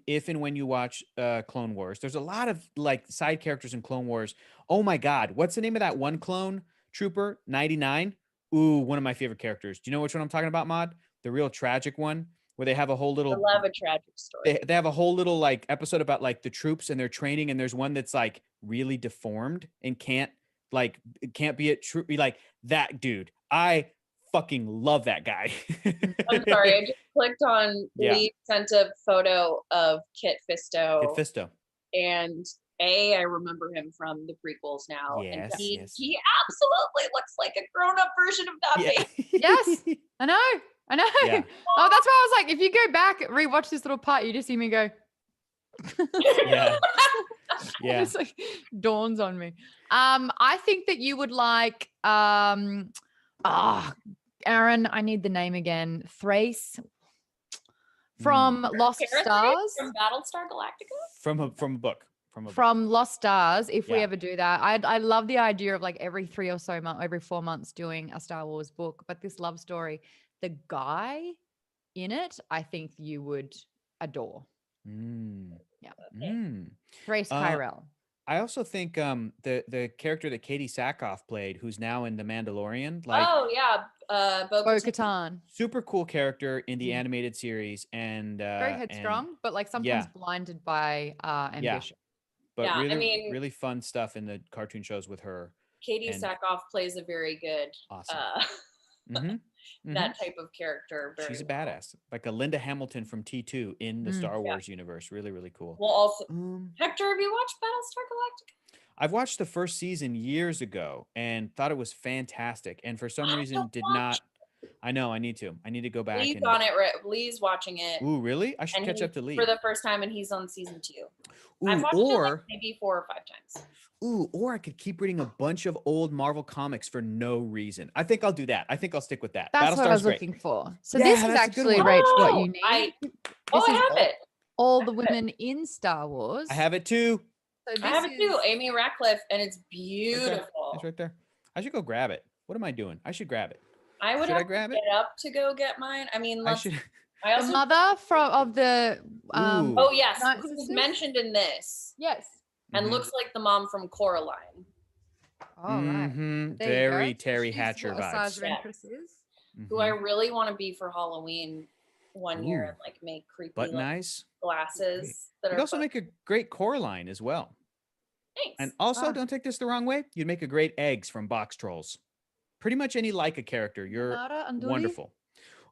Speaker 3: if and when you watch Clone Wars. There's a lot of like side characters in Clone Wars. Oh my God, what's the name of that one clone trooper? 99. Ooh, one of my favorite characters. Do you know which one I'm talking about, Maude? The real tragic one where they have a whole little.
Speaker 2: I love a tragic story.
Speaker 3: They have a whole little like episode about like the troops and their training, and there's one that's like really deformed and can't be a troop. Like that dude. I fucking love that guy.
Speaker 2: I'm sorry, I just clicked on Lee sent a photo of Kit Fisto.
Speaker 3: Kit Fisto.
Speaker 2: And I remember him from the prequels now.
Speaker 3: Yes,
Speaker 2: and he
Speaker 3: yes.
Speaker 2: absolutely looks like a grown-up version of that baby.
Speaker 1: Yes, I know.
Speaker 3: Yeah.
Speaker 1: Oh, that's why I was like, if you go back, rewatch this little part, you just see me go.
Speaker 3: Yeah. Yeah.
Speaker 1: It's like dawns on me. I think that you would like Aaron, I need the name again. Thrace from Lost Stars.
Speaker 2: From Battlestar Galactica?
Speaker 3: From a book.
Speaker 1: From Lost Stars, if we
Speaker 3: Yeah.
Speaker 1: ever do that. I love the idea of like every 4 months doing a Star Wars book, but this love story, the guy in it, I think you would adore. Yeah. Thrace Tyrell.
Speaker 3: I also think the character that Katie Sackhoff played, who's now in The Mandalorian, like
Speaker 1: Bo-Katan.
Speaker 3: super cool character in the animated series, and
Speaker 1: very headstrong, but like sometimes blinded by ambition.
Speaker 3: But really, really fun stuff in the cartoon shows with her.
Speaker 2: Katie Sackhoff plays a very good that type of character.
Speaker 3: She's a badass, like a Linda Hamilton from T2 in the Star Wars universe. Really, really cool.
Speaker 2: Well, also, Hector, have you watched Battlestar Galactica?
Speaker 3: I've watched the first season years ago and thought it was fantastic, and for some reason did not. I know. I need to go back.
Speaker 2: Lee's on it. Lee's watching it.
Speaker 3: Ooh, really? I should catch up to Lee
Speaker 2: for the first time, and he's on season 2.
Speaker 3: Ooh,
Speaker 2: I've watched it like maybe 4 or 5 times.
Speaker 3: Ooh, or I could keep reading a bunch of old Marvel comics for no reason. I think I'll do that. I think I'll stick with that.
Speaker 1: That's what I was looking for. So this is actually, Rach, what you need.
Speaker 2: I have it.
Speaker 1: All the women in Star Wars.
Speaker 3: I have it too.
Speaker 2: So I have it too. Amy Ratcliffe, and it's beautiful.
Speaker 3: It's right there. I should go grab it. What am I doing? I should grab it.
Speaker 2: I would have to get up to go get mine. I mean, I also
Speaker 1: the mother of the
Speaker 2: oh yes, who's mentioned in this.
Speaker 1: Yes.
Speaker 2: And looks like the mom from Coraline.
Speaker 1: Oh, right.
Speaker 3: Very Terry Hatcher vibes.
Speaker 2: Who I really want to be for Halloween one year and like make creepy
Speaker 3: button eyes
Speaker 2: glasses.
Speaker 3: You'd also make a great Coraline as well.
Speaker 2: Thanks.
Speaker 3: And also, don't take this the wrong way, you'd make a great Eggs from Box Trolls. Pretty much any Leica character. You're wonderful.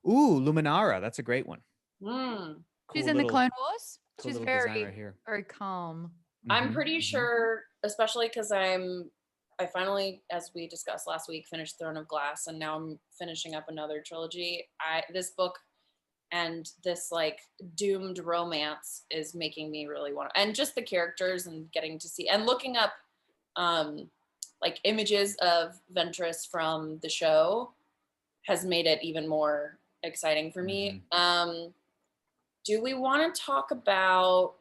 Speaker 3: Ooh, Luminara. That's a great one.
Speaker 2: Cool.
Speaker 1: She's in the Clone Wars.
Speaker 3: Cool,
Speaker 1: she's very calm.
Speaker 2: I'm pretty sure, especially because I finally, as we discussed last week, finished Throne of Glass, and now I'm finishing up another trilogy. This book and this like doomed romance is making me really want to, and just the characters and getting to see and looking up like images of Ventress from the show has made it even more exciting for me. Do we want to talk about?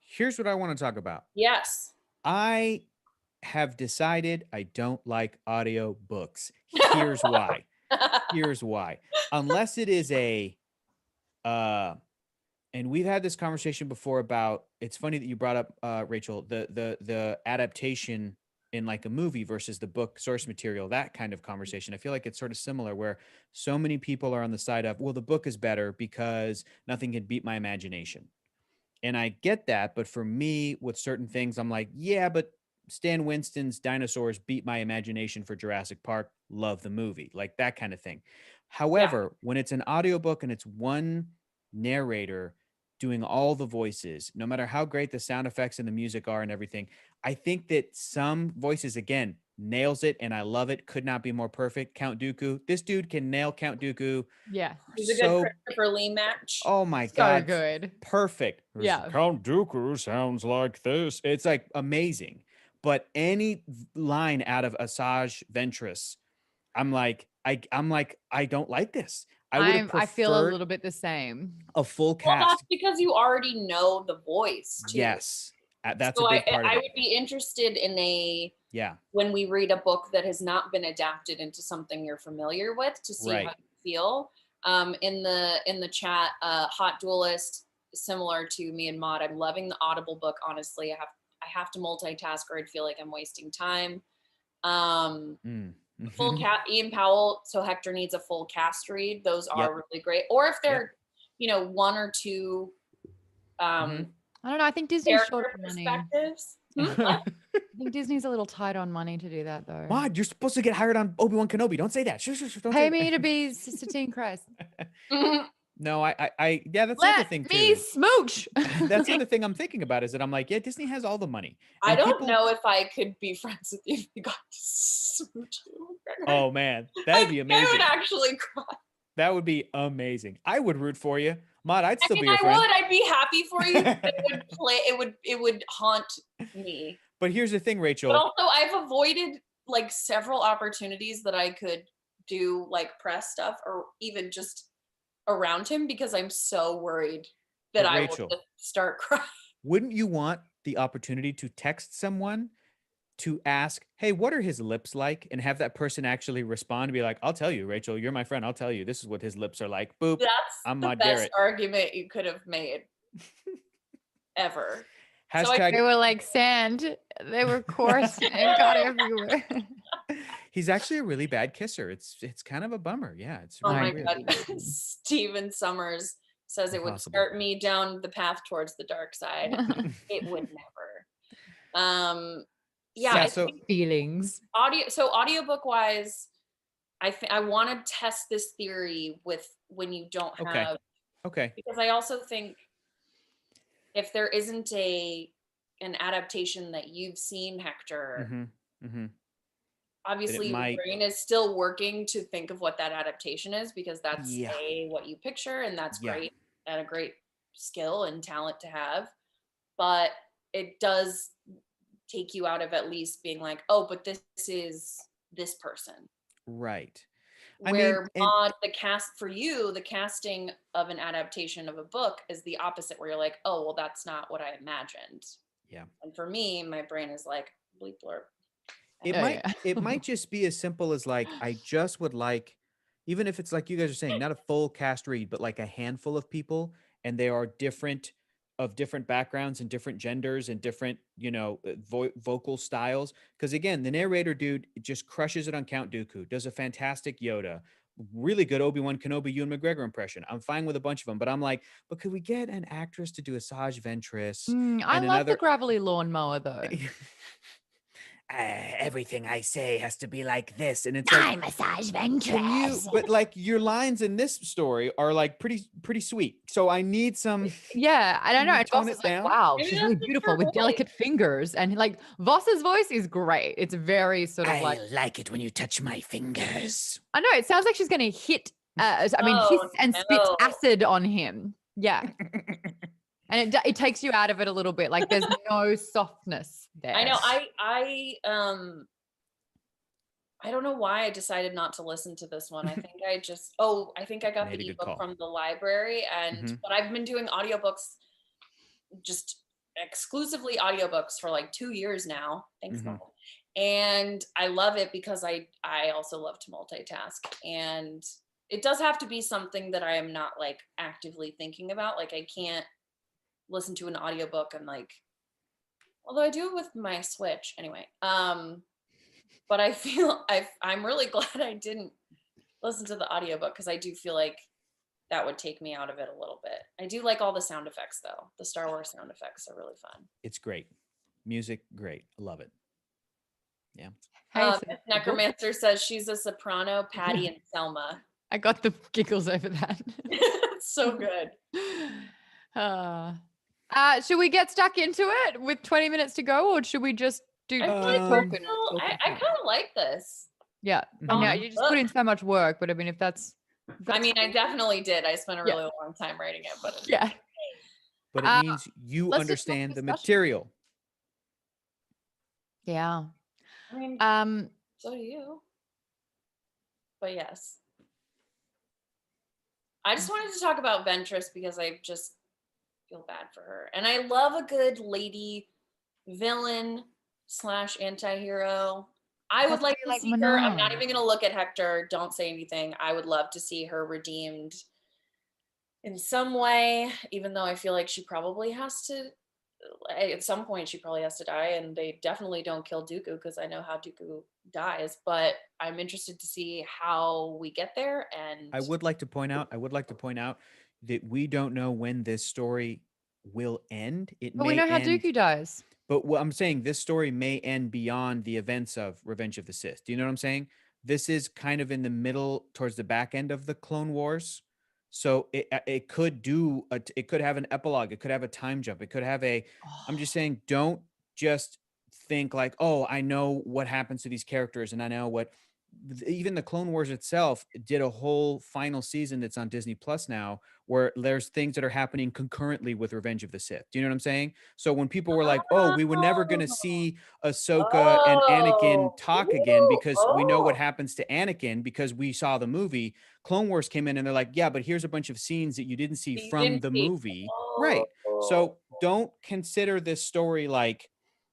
Speaker 3: Here's what I want to talk about.
Speaker 2: Yes.
Speaker 3: I have decided I don't like audio books. Here's why. unless it is a and we've had this conversation before about, it's funny that you brought up Rachel, the adaptation in like a movie versus the book source material, that kind of conversation. I feel like it's sort of similar, where so many people are on the side of, well, the book is better because nothing can beat my imagination. And I get that, but for me, with certain things, I'm like, yeah, but Stan Winston's dinosaurs beat my imagination for Jurassic Park. Love the movie, like that kind of thing. However, when it's an audiobook and it's one narrator doing all the voices, no matter how great the sound effects and the music are and everything, I think that some voices, again, nails it, and I love it. Could not be more perfect. Count Dooku. This dude can nail Count Dooku.
Speaker 1: Yeah.
Speaker 2: He's a good Christopher Lee match.
Speaker 3: Oh my
Speaker 1: So
Speaker 3: God.
Speaker 1: good.
Speaker 3: Perfect.
Speaker 1: Yeah.
Speaker 3: Count Dooku sounds like this. It's like amazing. But any line out of Asajj Ventress, I'm like, I don't like this.
Speaker 1: I feel a little bit the same.
Speaker 3: A full
Speaker 2: Well,
Speaker 3: cast.
Speaker 2: that's because you already know the voice too.
Speaker 3: Yes. That's
Speaker 2: so
Speaker 3: a big part of
Speaker 2: I
Speaker 3: it.
Speaker 2: would be interested in
Speaker 3: Yeah.
Speaker 2: when we read a book that has not been adapted into something you're familiar with, to see how you feel. In the chat, Hot Duelist, similar to me and Maude, I'm loving the Audible book. Honestly, I have to multitask or I'd feel like I'm wasting time. Full cast, Ian Powell. So Hector needs a full cast read. Those are really great. Or if they're, one or two.
Speaker 1: I don't know. I think Disney's short on money.
Speaker 2: I
Speaker 1: think Disney's a little tight on money to do that, though.
Speaker 3: Maude, you're supposed to get hired on Obi-Wan Kenobi. Don't say that. Sure, don't
Speaker 1: Pay me to be Sister Teen Christ.
Speaker 3: No, yeah, that's the other thing too.
Speaker 1: Let me smooch.
Speaker 3: That's the other thing I'm thinking about, is that I'm like, yeah, Disney has all the money.
Speaker 2: And I don't know if I could be friends with you if you got to smooch you.
Speaker 3: Oh man, that'd be amazing.
Speaker 2: I would actually cry.
Speaker 3: That would be amazing. I would root for you, Maude. I'd still be your
Speaker 2: I
Speaker 3: friend.
Speaker 2: would. I'd be happy for you. It would haunt me.
Speaker 3: But here's the thing, Rachel.
Speaker 2: But also, I've avoided like several opportunities that I could do like press stuff or even just around him because I'm so worried that I will just start crying.
Speaker 3: Wouldn't you want the opportunity to text someone to ask, hey, what are his lips like? And have that person actually respond and be like, I'll tell you, Rachel, you're my friend. I'll tell you, this is what his lips are like. Boop.
Speaker 2: That's the
Speaker 3: Maude
Speaker 2: best
Speaker 3: Garrett.
Speaker 2: argument you could have made ever.
Speaker 1: They were like sand. They were coarse and got everywhere.
Speaker 3: He's actually a really bad kisser. It's kind of a bummer. Yeah. It's
Speaker 2: oh
Speaker 3: really
Speaker 2: my God. Steven Summers says it would start me down the path towards the dark side. It would never. Yeah.
Speaker 3: So
Speaker 1: feelings.
Speaker 2: Audiobook wise, I want to test this theory with when you don't have.
Speaker 3: Okay.
Speaker 2: Because I also think if there isn't an adaptation that you've seen, Hector, obviously your brain is still working to think of what that adaptation is, because that's what you picture, and that's great and a great skill and talent to have. But it does take you out of at least being like, oh, but this is this person.
Speaker 3: Right.
Speaker 2: The casting of an adaptation of a book is the opposite, where you're like, oh, well, that's not what I imagined.
Speaker 3: Yeah.
Speaker 2: And for me, my brain is like, bleep blurb.
Speaker 3: It might just be as simple as like, I just would like, even if it's like you guys are saying, not a full cast read, but like a handful of people, and they are different backgrounds and different genders and different, vocal styles. Because again, the narrator dude just crushes it on Count Dooku, does a fantastic Yoda, really good Obi-Wan Kenobi, Ewan McGregor impression. I'm fine with a bunch of them, but I'm like, but could we get an actress to do Asajj Ventress?
Speaker 1: I love the gravelly lawnmower though.
Speaker 3: Everything I say has to be like this, and it's
Speaker 1: I'm Asajj Ventress.
Speaker 3: But like your lines in this story are like pretty sweet. So I need some.
Speaker 1: Yeah, I don't know. And
Speaker 3: tone
Speaker 1: Voss
Speaker 3: it
Speaker 1: is
Speaker 3: down.
Speaker 1: like, wow, she's really beautiful with delicate fingers, and like Voss's voice is great. It's very sort of
Speaker 3: I like it when you touch my fingers.
Speaker 1: I know it sounds like she's going to hit. Hiss and spit acid on him. Yeah. And it takes you out of it a little bit. Like there's no softness there.
Speaker 2: I know. I don't know why I decided not to listen to this one. I think I got the ebook from the library, but I've been doing audiobooks, just exclusively audiobooks for like 2 years now. Thanks, Maude. And I love it because I also love to multitask, and it does have to be something that I am not like actively thinking about. Like I can't listen to an audiobook and like, although I do it with my Switch anyway. But I feel I'm really glad I didn't listen to the audiobook because I do feel like that would take me out of it a little bit. I do like all the sound effects though. The Star Wars sound effects are really fun.
Speaker 3: It's great. Music, great. Love it. Yeah.
Speaker 1: Hey, so the book-
Speaker 2: Necromancer says she's a soprano, Patty and Selma.
Speaker 1: I got the giggles over that.
Speaker 2: It's so good.
Speaker 1: Should we get stuck into it with 20 minutes to go, or should we just do
Speaker 2: I feel like
Speaker 1: talk
Speaker 2: we're
Speaker 1: and
Speaker 2: still,
Speaker 1: talk
Speaker 2: I
Speaker 1: and
Speaker 2: kind
Speaker 1: talk?
Speaker 2: of like this.
Speaker 1: Yeah, I know you just put in so much work, but I mean, if that's
Speaker 2: I mean, I definitely did. I spent a
Speaker 1: Yeah.
Speaker 2: really long time writing it, but
Speaker 1: yeah.
Speaker 3: But it means you
Speaker 1: let's just have
Speaker 3: understand the
Speaker 1: discussion.
Speaker 3: material.
Speaker 1: Yeah.
Speaker 2: I mean, so do you. But yes. I just wanted to talk about Ventress because I just feel bad for her. And I love a good lady villain / anti-hero. I would like to see her. I'm not even going to look at Hector. Don't say anything. I would love to see her redeemed in some way, even though I feel like she probably has to, at some point she probably has to die, and they definitely don't kill Dooku because I know how Dooku dies, but I'm interested to see how we get there. And
Speaker 3: I would like to point out that we don't know when this story will end.
Speaker 1: But we know how Dooku dies.
Speaker 3: But what I'm saying, this story may end beyond the events of Revenge of the Sith. Do you know what I'm saying? This is kind of in the middle, towards the back end of the Clone Wars. So it could it could have an epilogue. It could have a time jump. It could have I'm just saying, don't just think like, oh, I know what happens to these characters, and I know what. Even the Clone Wars itself did a whole final season that's on Disney Plus now, where there's things that are happening concurrently with Revenge of the Sith. Do you know what I'm saying? So when people were like, oh, we were never going to see Ahsoka and Anakin talk again because we know what happens to Anakin because we saw the movie, Clone Wars came in and they're like, yeah, but here's a bunch of scenes that you didn't see from the movie. Right. So don't consider this story like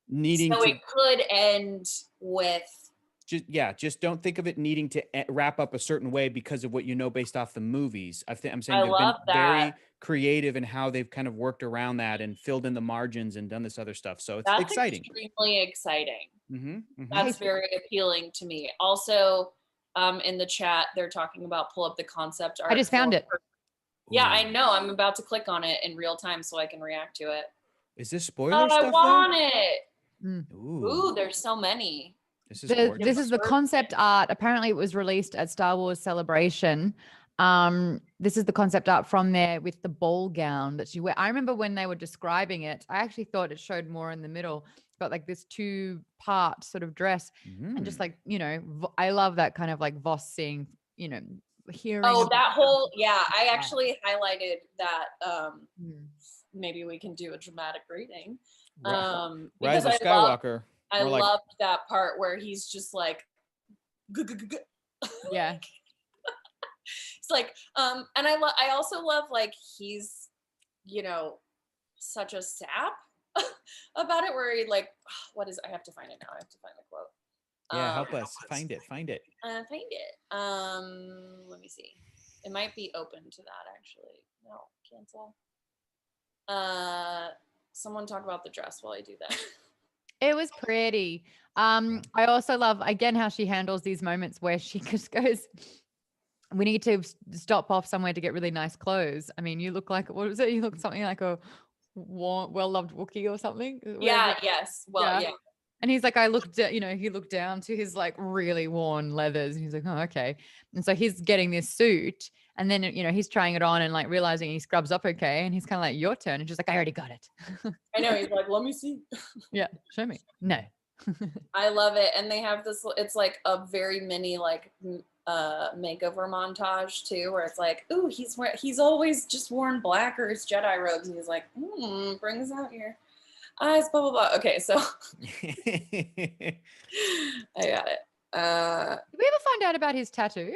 Speaker 3: needing
Speaker 2: so
Speaker 3: to.
Speaker 2: it could end with.
Speaker 3: Just don't think of it needing to wrap up a certain way because of what you know based off the movies. I'm saying
Speaker 2: I
Speaker 3: they've been
Speaker 2: love that.
Speaker 3: very creative in how they've kind of worked around that and filled in the margins and done this other stuff. So it's exciting.
Speaker 2: Extremely exciting.
Speaker 3: Mm-hmm, mm-hmm.
Speaker 2: That's very appealing to me. Also, in the chat, they're talking about pull up the concept art.
Speaker 1: I just found it.
Speaker 2: Yeah, I know. I'm about to click on it in real time so I can react to it.
Speaker 3: Is this spoiler stuff?
Speaker 2: I want it.
Speaker 1: Mm.
Speaker 2: Ooh, there's so many.
Speaker 1: This is the concept art. Apparently, it was released at Star Wars Celebration. This is the concept art from there with the ball gown that she wear. I remember when they were describing it, I actually thought it showed more in the middle. It's got like this 2-part sort of dress, and just like, you know, I love that kind of like Voss seeing, you know, hearing.
Speaker 2: Oh, that whole I actually highlighted that. Maybe we can do a dramatic reading.
Speaker 3: Rise of Skywalker.
Speaker 2: I loved that part where he's just like,
Speaker 1: yeah.
Speaker 2: It's like, and I also love like he's, you know, such a sap about it. Where he like, what is? I have to find it now. I have to find the quote.
Speaker 3: Yeah, help us find it.
Speaker 2: Find it. Let me see. It might be open to that actually. No, cancel. Someone talk about the dress while I do that.
Speaker 1: It was pretty. I also love, again, how she handles these moments where she just goes, we need to stop off somewhere to get really nice clothes. I mean, you look like, what was it? You look something like a well-loved Wookiee or something.
Speaker 2: Yeah, yes. Well, yeah.
Speaker 1: And he's like, he looked down to his like really worn leathers. And he's like, oh, okay. And so he's getting this suit. And then, you know, he's trying it on and like realizing he scrubs up okay. And he's kind of like, your turn. And she's like, I already got it.
Speaker 2: I know. He's like, let me see.
Speaker 1: Yeah, show me. No.
Speaker 2: I love it. And they have this, it's like a very mini like makeover montage too, where it's like, ooh, he's always just worn black or his Jedi robes. And he's like, bring us out your eyes, blah, blah, blah. Okay, so I got it.
Speaker 1: Did we ever find out about his tattoo?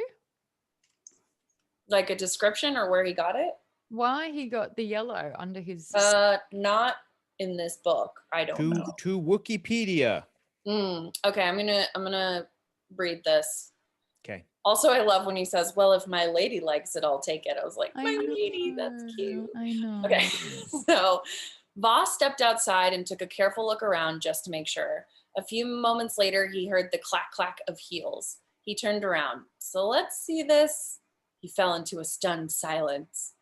Speaker 2: Like a description or where he got it?
Speaker 1: Why he got the yellow under his...
Speaker 2: Not in this book. I don't know.
Speaker 3: To Wikipedia.
Speaker 2: Okay, I'm gonna read this.
Speaker 3: Okay.
Speaker 2: Also, I love when he says, well, if my lady likes it, I'll take it. I was like,
Speaker 1: I
Speaker 2: my lady, that's
Speaker 1: know,
Speaker 2: cute.
Speaker 1: I know.
Speaker 2: Okay, so Voss stepped outside and took a careful look around just to make sure. A few moments later, he heard the clack clack of heels. He turned around. So let's see this. He fell into a stunned silence.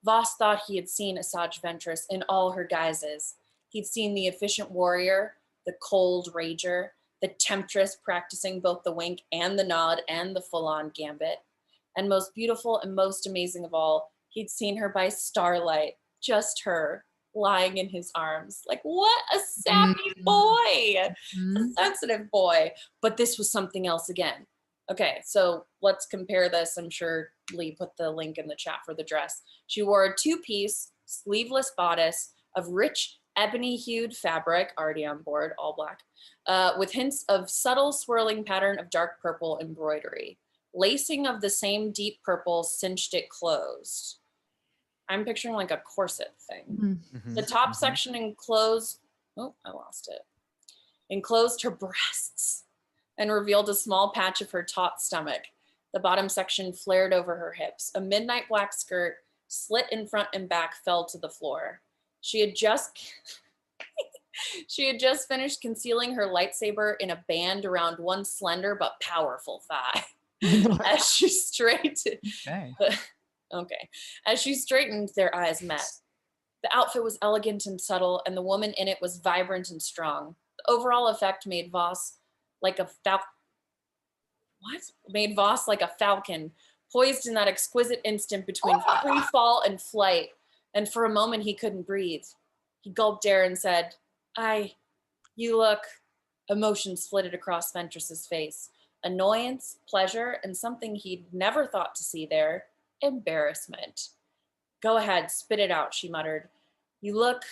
Speaker 2: Voss thought he had seen Asajj Ventress in all her guises. He'd seen the efficient warrior, the cold rager, the temptress practicing both the wink and the nod and the full-on gambit. And most beautiful and most amazing of all, he'd seen her by starlight, just her, lying in his arms. Like, what a sappy boy, a sensitive boy. But this was something else again. Okay, so let's compare this. I'm sure Lee put the link in the chat for the dress. She wore a two-piece sleeveless bodice of rich ebony-hued fabric, already on board, all black, with hints of subtle swirling pattern of dark purple embroidery. Lacing of the same deep purple cinched it closed. I'm picturing like a corset thing. The top section enclosed, oh, I lost it. Enclosed her breasts and revealed a small patch of her taut stomach. The bottom section flared over her hips. A midnight black skirt, slit in front and back, fell to the floor. She had just finished concealing her lightsaber in a band around one slender but powerful thigh. As she straightened, as she straightened, their eyes met. The outfit was elegant and subtle, and the woman in it was vibrant and strong. The overall effect made Voss like a falcon, poised in that exquisite instant between free fall and flight. And for a moment, he couldn't breathe. He gulped air and said, you look. Emotions flitted across Ventress's face. Annoyance, pleasure, and something he'd never thought to see there, embarrassment. Go ahead, spit it out, she muttered. You look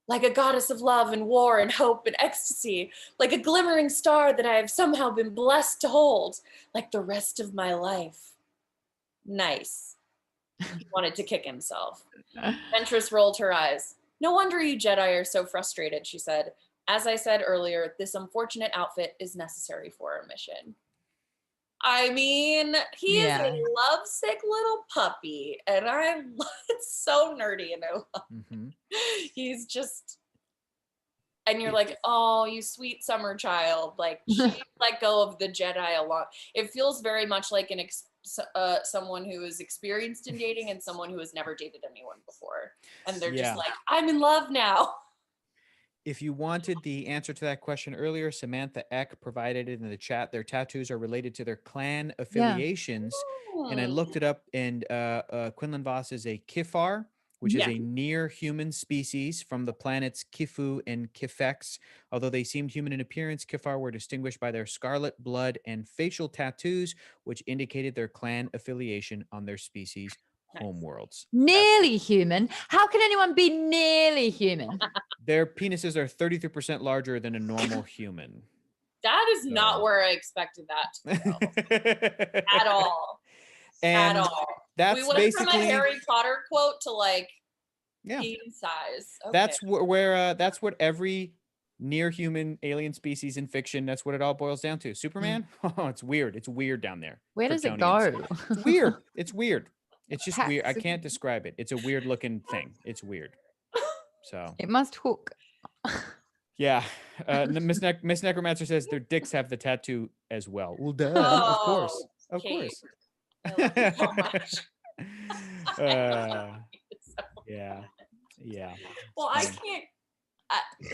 Speaker 2: like a goddess of love and war and hope and ecstasy, like a glimmering star that I have somehow been blessed to hold, like the rest of my life. Nice. He wanted to kick himself. Ventress rolled her eyes. No wonder you Jedi are so frustrated, she said. As I said earlier, this unfortunate outfit is necessary for our mission. I mean, he is a lovesick little puppy, and it's so nerdy, and I love it. He's just, and you're like, oh, you sweet summer child. Like, she let go of the Jedi a lot. It feels very much like someone who is experienced in dating and someone who has never dated anyone before. And they're just like, I'm in love now.
Speaker 3: If you wanted the answer to that question earlier, Samantha Eck provided it in the chat. Their tattoos are related to their clan affiliations. And I looked it up, and Quinlan Voss is a Kifar, which is a near-human species from the planets Kifu and Kifex. Although they seemed human in appearance, Kifar were distinguished by their scarlet blood and facial tattoos, which indicated their clan affiliation on their species' homeworlds.
Speaker 1: Nearly human? How can anyone be nearly human?
Speaker 3: Their penises are 33% larger than a normal human.
Speaker 2: That is not where I expected that to go. At all.
Speaker 3: And
Speaker 2: at all.
Speaker 3: That's
Speaker 2: we went
Speaker 3: basically
Speaker 2: from a Harry Potter quote to like teen size. Okay.
Speaker 3: That's where that's what every near human alien species in fiction, that's what it all boils down to. Superman? Oh, it's weird. It's weird down there.
Speaker 1: Where does it go?
Speaker 3: It's weird. It's weird. It's just weird. I can't describe it. It's a weird looking thing. It's weird. So
Speaker 1: it must hook.
Speaker 3: Yeah. Miss Necromancer says their dicks have the tattoo as well. Well, duh.
Speaker 2: Oh,
Speaker 3: of course. Of
Speaker 2: Kate.
Speaker 3: course.
Speaker 2: I love you so much.
Speaker 3: Yeah. Yeah.
Speaker 2: Well, I can't.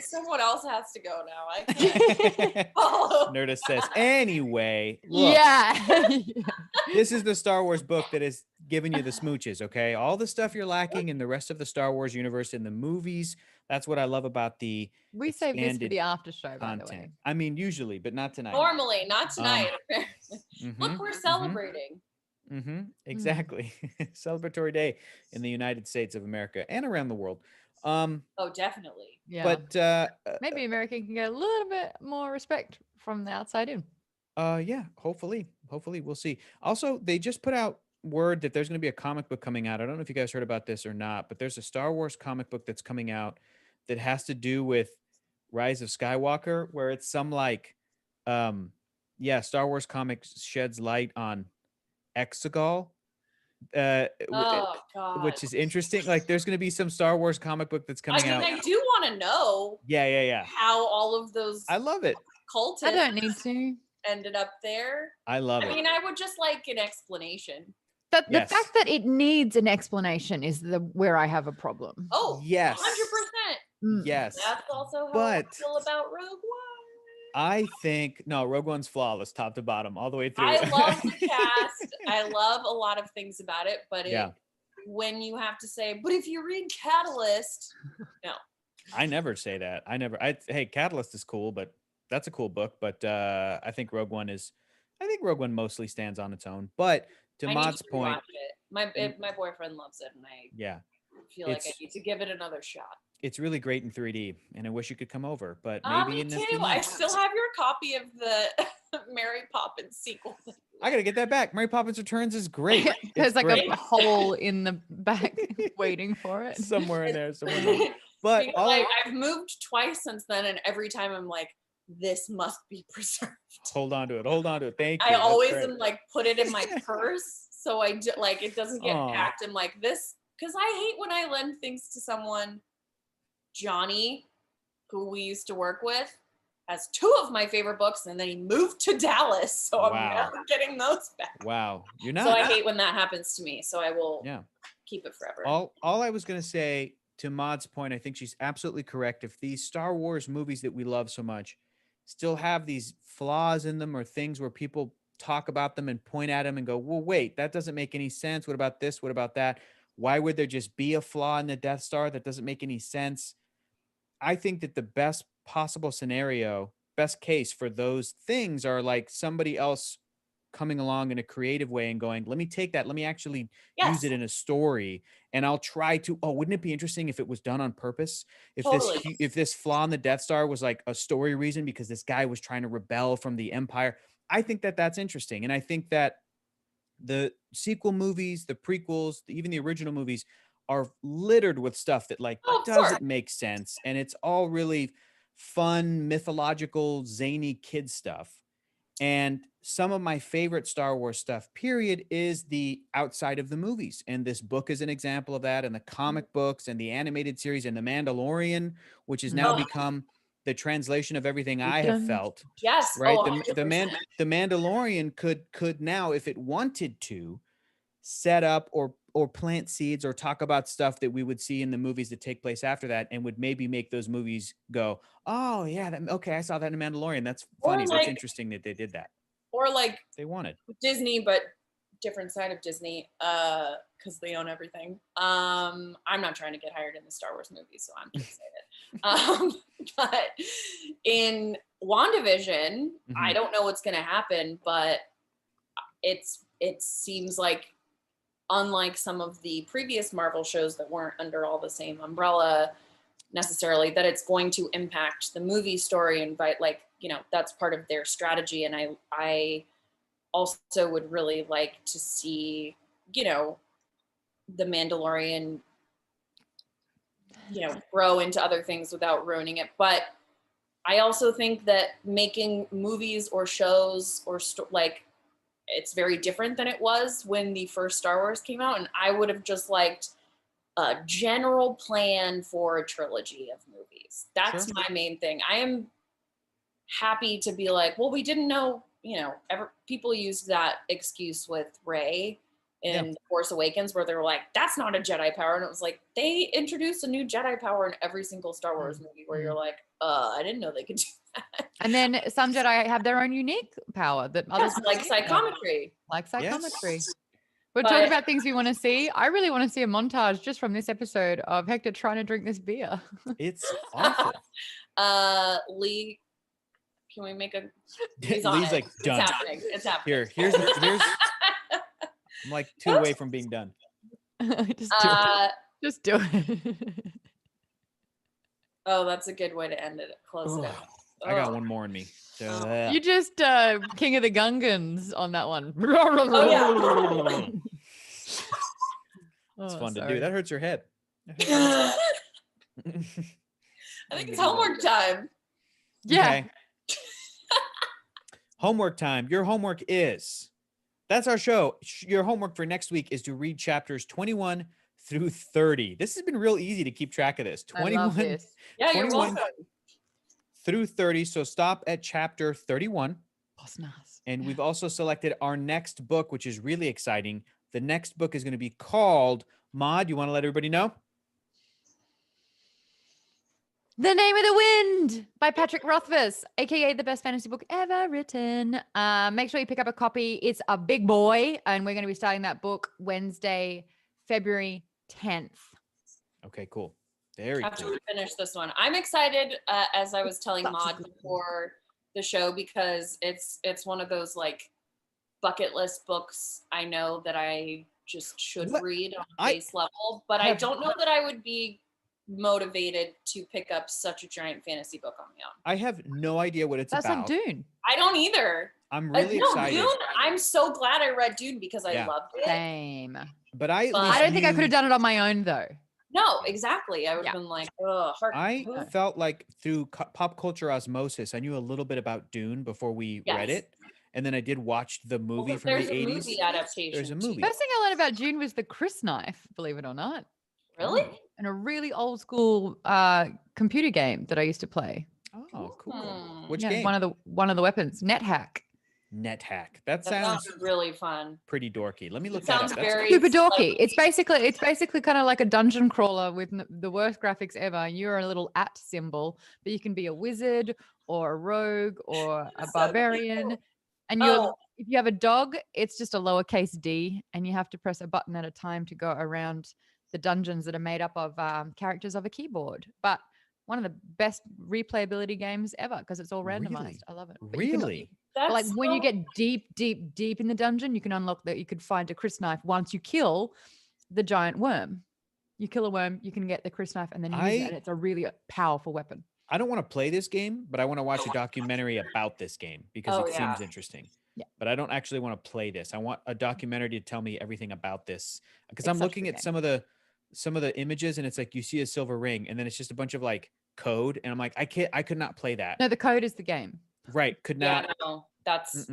Speaker 2: Someone else has to go now. I can't follow.
Speaker 3: Nerdist says, anyway, look, this is the Star Wars book that is giving you the smooches, okay? All the stuff you're lacking in the rest of the Star Wars universe in the movies. That's what I love about the
Speaker 1: We save this for the after show, by the way.
Speaker 3: I mean, usually, but not tonight.
Speaker 2: Normally, not tonight. Look, we're celebrating.
Speaker 3: Exactly. Celebratory day in the United States of America and around the world.
Speaker 2: Oh, definitely.
Speaker 1: Yeah.
Speaker 3: But
Speaker 1: maybe America can get a little bit more respect from the outside in.
Speaker 3: Yeah, hopefully we'll see. Also, they just put out word that there's going to be a comic book coming out. I don't know if you guys heard about this or not, but there's a Star Wars comic book that's coming out that has to do with Rise of Skywalker, where it's some like yeah, Star Wars comics sheds light on Exegol, uh,
Speaker 2: Oh God.
Speaker 3: which is interesting. Like, there's going to be some Star Wars comic book that's
Speaker 2: I
Speaker 3: coming
Speaker 2: mean,
Speaker 3: out.
Speaker 2: I do want to know
Speaker 3: Yeah.
Speaker 2: how all of those
Speaker 3: I love it.
Speaker 2: cultists
Speaker 1: I don't need to.
Speaker 2: ended up there.
Speaker 3: I love
Speaker 2: I
Speaker 3: it.
Speaker 2: mean, I would just like an explanation.
Speaker 1: That the
Speaker 3: Yes.
Speaker 1: fact that it needs an explanation is where I have a problem.
Speaker 2: Oh,
Speaker 3: Yes.
Speaker 2: 100%.
Speaker 3: Yes.
Speaker 2: That's also how I
Speaker 3: But
Speaker 2: feel about Rogue One.
Speaker 3: I think no, Rogue One's flawless, top to bottom, all the way through.
Speaker 2: I love the cast. I love a lot of things about it, but
Speaker 3: Yeah.
Speaker 2: when you have to say, but if you read Catalyst, no.
Speaker 3: I never say that. Hey, Catalyst is cool, but that's a cool book. But I think Rogue One mostly stands on its own. But to
Speaker 2: I
Speaker 3: Maud's
Speaker 2: need to
Speaker 3: point,
Speaker 2: rewatch it. My boyfriend loves it, and I
Speaker 3: yeah,
Speaker 2: feel like I need to give it another shot.
Speaker 3: it's really great in 3D, and I wish you could come over, but
Speaker 2: Me
Speaker 3: maybe in a few
Speaker 2: too. I
Speaker 3: months.
Speaker 2: still have your copy of the Mary Poppins sequel.
Speaker 3: I gotta get that back. Mary Poppins Returns is great.
Speaker 1: There's
Speaker 3: It's
Speaker 1: like
Speaker 3: great.
Speaker 1: a hole in the back waiting for it.
Speaker 3: somewhere in there. But
Speaker 2: I've moved twice since then, and every time I'm like, this must be preserved.
Speaker 3: hold on to it. Thank you.
Speaker 2: I
Speaker 3: That's
Speaker 2: always
Speaker 3: great.
Speaker 2: am like, put it in my purse so it doesn't get
Speaker 3: Aw.
Speaker 2: packed. I'm like, this, because I hate when I lend things to someone. Johnny, who we used to work with, has 2 of my favorite books, and then he moved to Dallas, so I'm
Speaker 3: Wow.
Speaker 2: never getting those back.
Speaker 3: Wow, you're not.
Speaker 2: So I hate when that happens to me. So I will keep it forever.
Speaker 3: All I was gonna say, to Maud's point, I think she's absolutely correct. If these Star Wars movies that we love so much still have these flaws in them, or things where people talk about them and point at them and go, well, wait, that doesn't make any sense. What about this? What about that? Why would there just be a flaw in the Death Star? That doesn't make any sense. I think that the best possible scenario, best case for those things are like somebody else coming along in a creative way and going, let me take that, let me actually use it in a story, and I'll try to, wouldn't it be interesting if it was done on purpose? If this flaw in the Death Star was like a story reason because this guy was trying to rebel from the Empire. I think that that's interesting. And I think that the sequel movies, the prequels, even the original movies are littered with stuff that doesn't make sense. And it's all really fun, mythological, zany kid stuff. And some of my favorite Star Wars stuff, period, is the outside of the movies. And this book is an example of that, and the comic books and the animated series and The Mandalorian, which has now become the translation of everything I have felt.
Speaker 2: Yes.
Speaker 3: Right.
Speaker 2: Oh,
Speaker 3: The Mandalorian could now, if it wanted to, set up or plant seeds or talk about stuff that we would see in the movies that take place after that, and would maybe make those movies go, oh yeah, okay, I saw that in Mandalorian. That's funny. That's interesting that they did that.
Speaker 2: Or like
Speaker 3: they wanted
Speaker 2: Disney, but different side of Disney, because they own everything. I'm not trying to get hired in the Star Wars movies, so I'm just excited. But in WandaVision, I don't know what's going to happen, but it seems like, unlike some of the previous Marvel shows that weren't under all the same umbrella necessarily, that it's going to impact the movie story, and that's part of their strategy. And I also would really like to see, the Mandalorian, grow into other things without ruining it. But I also think that making movies or shows or it's very different than it was when the first Star Wars came out. And I would have just liked a general plan for a trilogy of movies. That's my main thing. I am happy to be like, well, we didn't know, people used that excuse with Rey in The Force Awakens, where they were like, that's not a Jedi power. And it was like, they introduced a new Jedi power in every single Star Wars movie, where you're like, I didn't know they could do that.
Speaker 1: And then some Jedi have their own unique power that others
Speaker 2: like psychometry.
Speaker 1: We're talking about things we want to see. I really want to see a montage just from this episode of Hector trying to drink this beer.
Speaker 3: It's awful.
Speaker 2: Lee, can we make a?
Speaker 3: Lee's like, done.
Speaker 2: It's happening.
Speaker 3: Here's. I'm like 2 away from being done.
Speaker 1: Just do it.
Speaker 2: Oh, that's a good way to end it. Close it out.
Speaker 3: I got one more in me.
Speaker 1: You just King of the Gungans on that one.
Speaker 3: It's fun to do. That hurts your head.
Speaker 2: I think it's homework time.
Speaker 1: Yeah.
Speaker 3: Okay. Homework time. Your homework is, that's our show. Your homework for next week is to read chapters 21 through 30. This has been real easy to keep track of this. 21,
Speaker 2: Yeah, you're
Speaker 3: 21
Speaker 2: welcome.
Speaker 3: through 30. So stop at chapter 31.
Speaker 1: Nice.
Speaker 3: And we've also selected our next book, which is really exciting. The next book is going to be called Maude. You want to let everybody know?
Speaker 1: The Name of the Wind by Patrick Rothfuss, aka the best fantasy book ever written. Make sure you pick up a copy. It's a big boy, and we're going to be starting that book Wednesday, February 10th.
Speaker 3: Okay, cool. Very
Speaker 2: After
Speaker 3: cool.
Speaker 2: we finish this one, I'm excited. As I was telling
Speaker 1: Such a
Speaker 2: Maude
Speaker 1: good
Speaker 2: before the show, because it's one of those like bucket list books I know that I just should read on a base level, but I don't know that I would be motivated to pick up such a giant fantasy book on my own.
Speaker 3: I have no idea what it's
Speaker 1: That's
Speaker 3: about.
Speaker 1: like Dune.
Speaker 2: I don't either.
Speaker 3: I'm really excited.
Speaker 2: Dune, I'm so glad I read Dune because I loved it.
Speaker 1: Same.
Speaker 3: But I
Speaker 1: don't think I could have done it on my own though.
Speaker 2: No, exactly. I would have been like, ugh.
Speaker 3: I felt like through pop culture osmosis, I knew a little bit about Dune before we read it. And then I did watch the movie from the 80s.
Speaker 2: There's a movie adaptation.
Speaker 3: There's a movie.
Speaker 1: First thing I learned about Dune was the Chris knife, believe it or not.
Speaker 2: Really?
Speaker 1: And a really old school computer game that I used to play.
Speaker 3: Oh, cool. Which game?
Speaker 1: One of the weapons, NetHack.
Speaker 3: NetHack. That
Speaker 2: sounds really fun.
Speaker 3: Pretty dorky. Let me look
Speaker 2: It
Speaker 3: that
Speaker 2: sounds
Speaker 3: up.
Speaker 2: very
Speaker 1: Super dorky. It's basically kind of like a dungeon crawler with the worst graphics ever. You're a little @ symbol, but you can be a wizard or a rogue or a barbarian. And if you have a dog, it's just a lowercase d, and you have to press a button at a time to go around the dungeons that are made up of characters of a keyboard. But one of the best replayability games ever because it's all randomized.
Speaker 3: Really?
Speaker 1: I love it.
Speaker 3: Really?
Speaker 1: Like when you get deep in the dungeon, you can unlock that. You could find a Chris knife once you kill the giant worm. You kill a worm, you can get the Chris knife, and then you use it. And it's a really powerful weapon.
Speaker 3: I don't want to play this game, but I want to watch a documentary about this game because it seems interesting.
Speaker 1: Yeah.
Speaker 3: But I don't actually want to play this. I want a documentary to tell me everything about this because I'm looking at some of the images, and it's like you see a silver ring, and then it's just a bunch of like code, and I'm like, I could not play that.
Speaker 1: No, the code is the game.
Speaker 3: Right. Could not.
Speaker 2: Yeah, no, that's.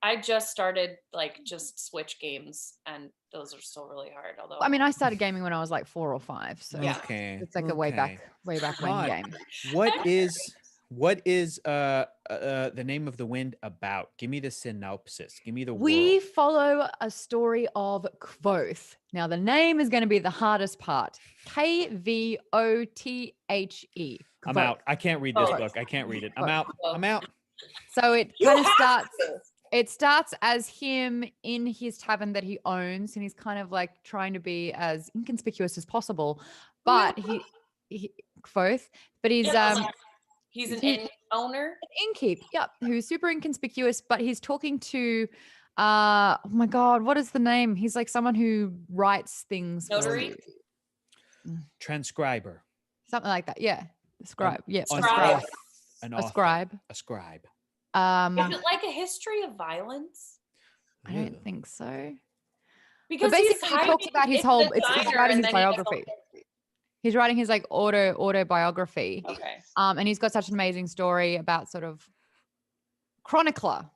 Speaker 2: I just started just Switch games, and those are still really hard. Although
Speaker 1: I mean, I started gaming when I was like 4 or 5, so it's like a way back when game.
Speaker 3: What is the Name of the Wind about? Give me the synopsis. Give me the
Speaker 1: We
Speaker 3: world.
Speaker 1: follow a story of Kvothe. Now the name is going to be the hardest part. Kvothe.
Speaker 3: I'm out. I can't read this book. I can't read it. I'm out. I'm out.
Speaker 1: So it kind of starts. It starts as him in his tavern that he owns, and he's kind of like trying to be as inconspicuous as possible. But he Kvothe, but he's
Speaker 2: an inn owner,
Speaker 1: an innkeep, who's super inconspicuous. But he's talking to, oh my god, what is the name? He's like someone who writes things.
Speaker 2: Notary,
Speaker 3: transcriber,
Speaker 1: something like that. Yeah, scribe. Yeah,
Speaker 2: scribe.
Speaker 1: A scribe.
Speaker 3: A scribe.
Speaker 2: Is it like a history of violence?
Speaker 1: I don't think so.
Speaker 2: Because
Speaker 1: but basically, he talks about his whole. He's writing his biography. He's writing his like autobiography.
Speaker 2: Okay.
Speaker 1: And he's got such an amazing story about sort of chronicler.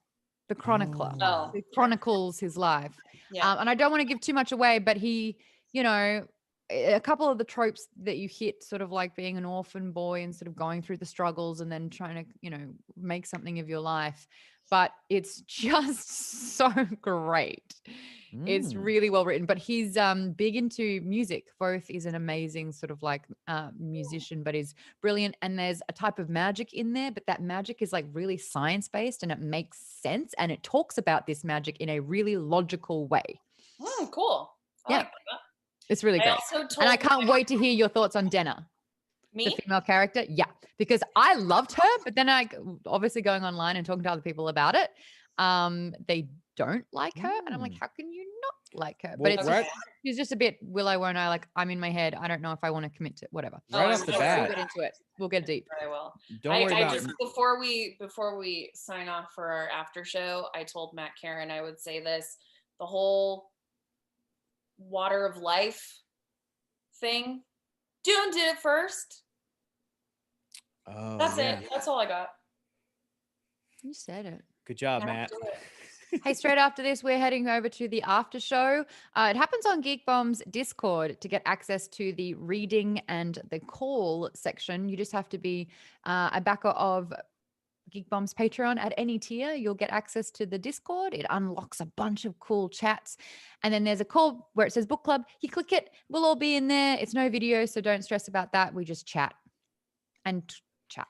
Speaker 2: Oh.
Speaker 1: He chronicles his life.
Speaker 2: Yeah.
Speaker 1: And I don't want to give too much away, but he, a couple of the tropes that you hit, sort of like being an orphan boy and sort of going through the struggles and then trying to, make something of your life. But it's just so great. It's really well written. But he's big into music. Kvothe is an amazing sort of like musician, but he's brilliant. And there's a type of magic in there, but that magic is like really science-based and it makes sense. And it talks about this magic in a really logical way.
Speaker 2: Oh, cool.
Speaker 1: I like that. It's really great. And I can't wait to hear your thoughts on Denna.
Speaker 2: Me?
Speaker 1: The female character. Yeah. Because I loved her, but then obviously going online and talking to other people about it, they don't like her. And I'm like, how can you not like her? But she's just a bit willow won't I, like, I'm in my head. I don't know if I want to commit to whatever.
Speaker 3: Right off the bat.
Speaker 1: We'll get into it. We'll get deep.
Speaker 2: I will.
Speaker 3: Don't worry about
Speaker 2: it. Before we sign off for our after show, I told Matt Karen I would say this. The whole water of life thing, Dune did it first.
Speaker 3: Oh,
Speaker 2: That's it. That's all I got.
Speaker 1: You said it.
Speaker 3: Good job,
Speaker 2: Now
Speaker 3: Matt.
Speaker 2: do it.
Speaker 1: Hey, straight after this, we're heading over to the after show. It happens on Geekbomb's Discord. To get access to the reading and the call section, you just have to be a backer of Geekbomb's Patreon at any tier. You'll get access to the Discord. It unlocks a bunch of cool chats. And then there's a call where it says book club. You click it, we'll all be in there. It's no video, so don't stress about that. We just chat and chat.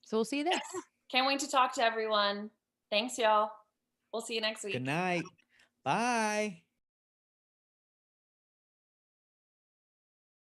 Speaker 1: So we'll see you there.
Speaker 2: Can't wait to talk to everyone. Thanks, y'all. We'll see you next week.
Speaker 3: Good night. Bye.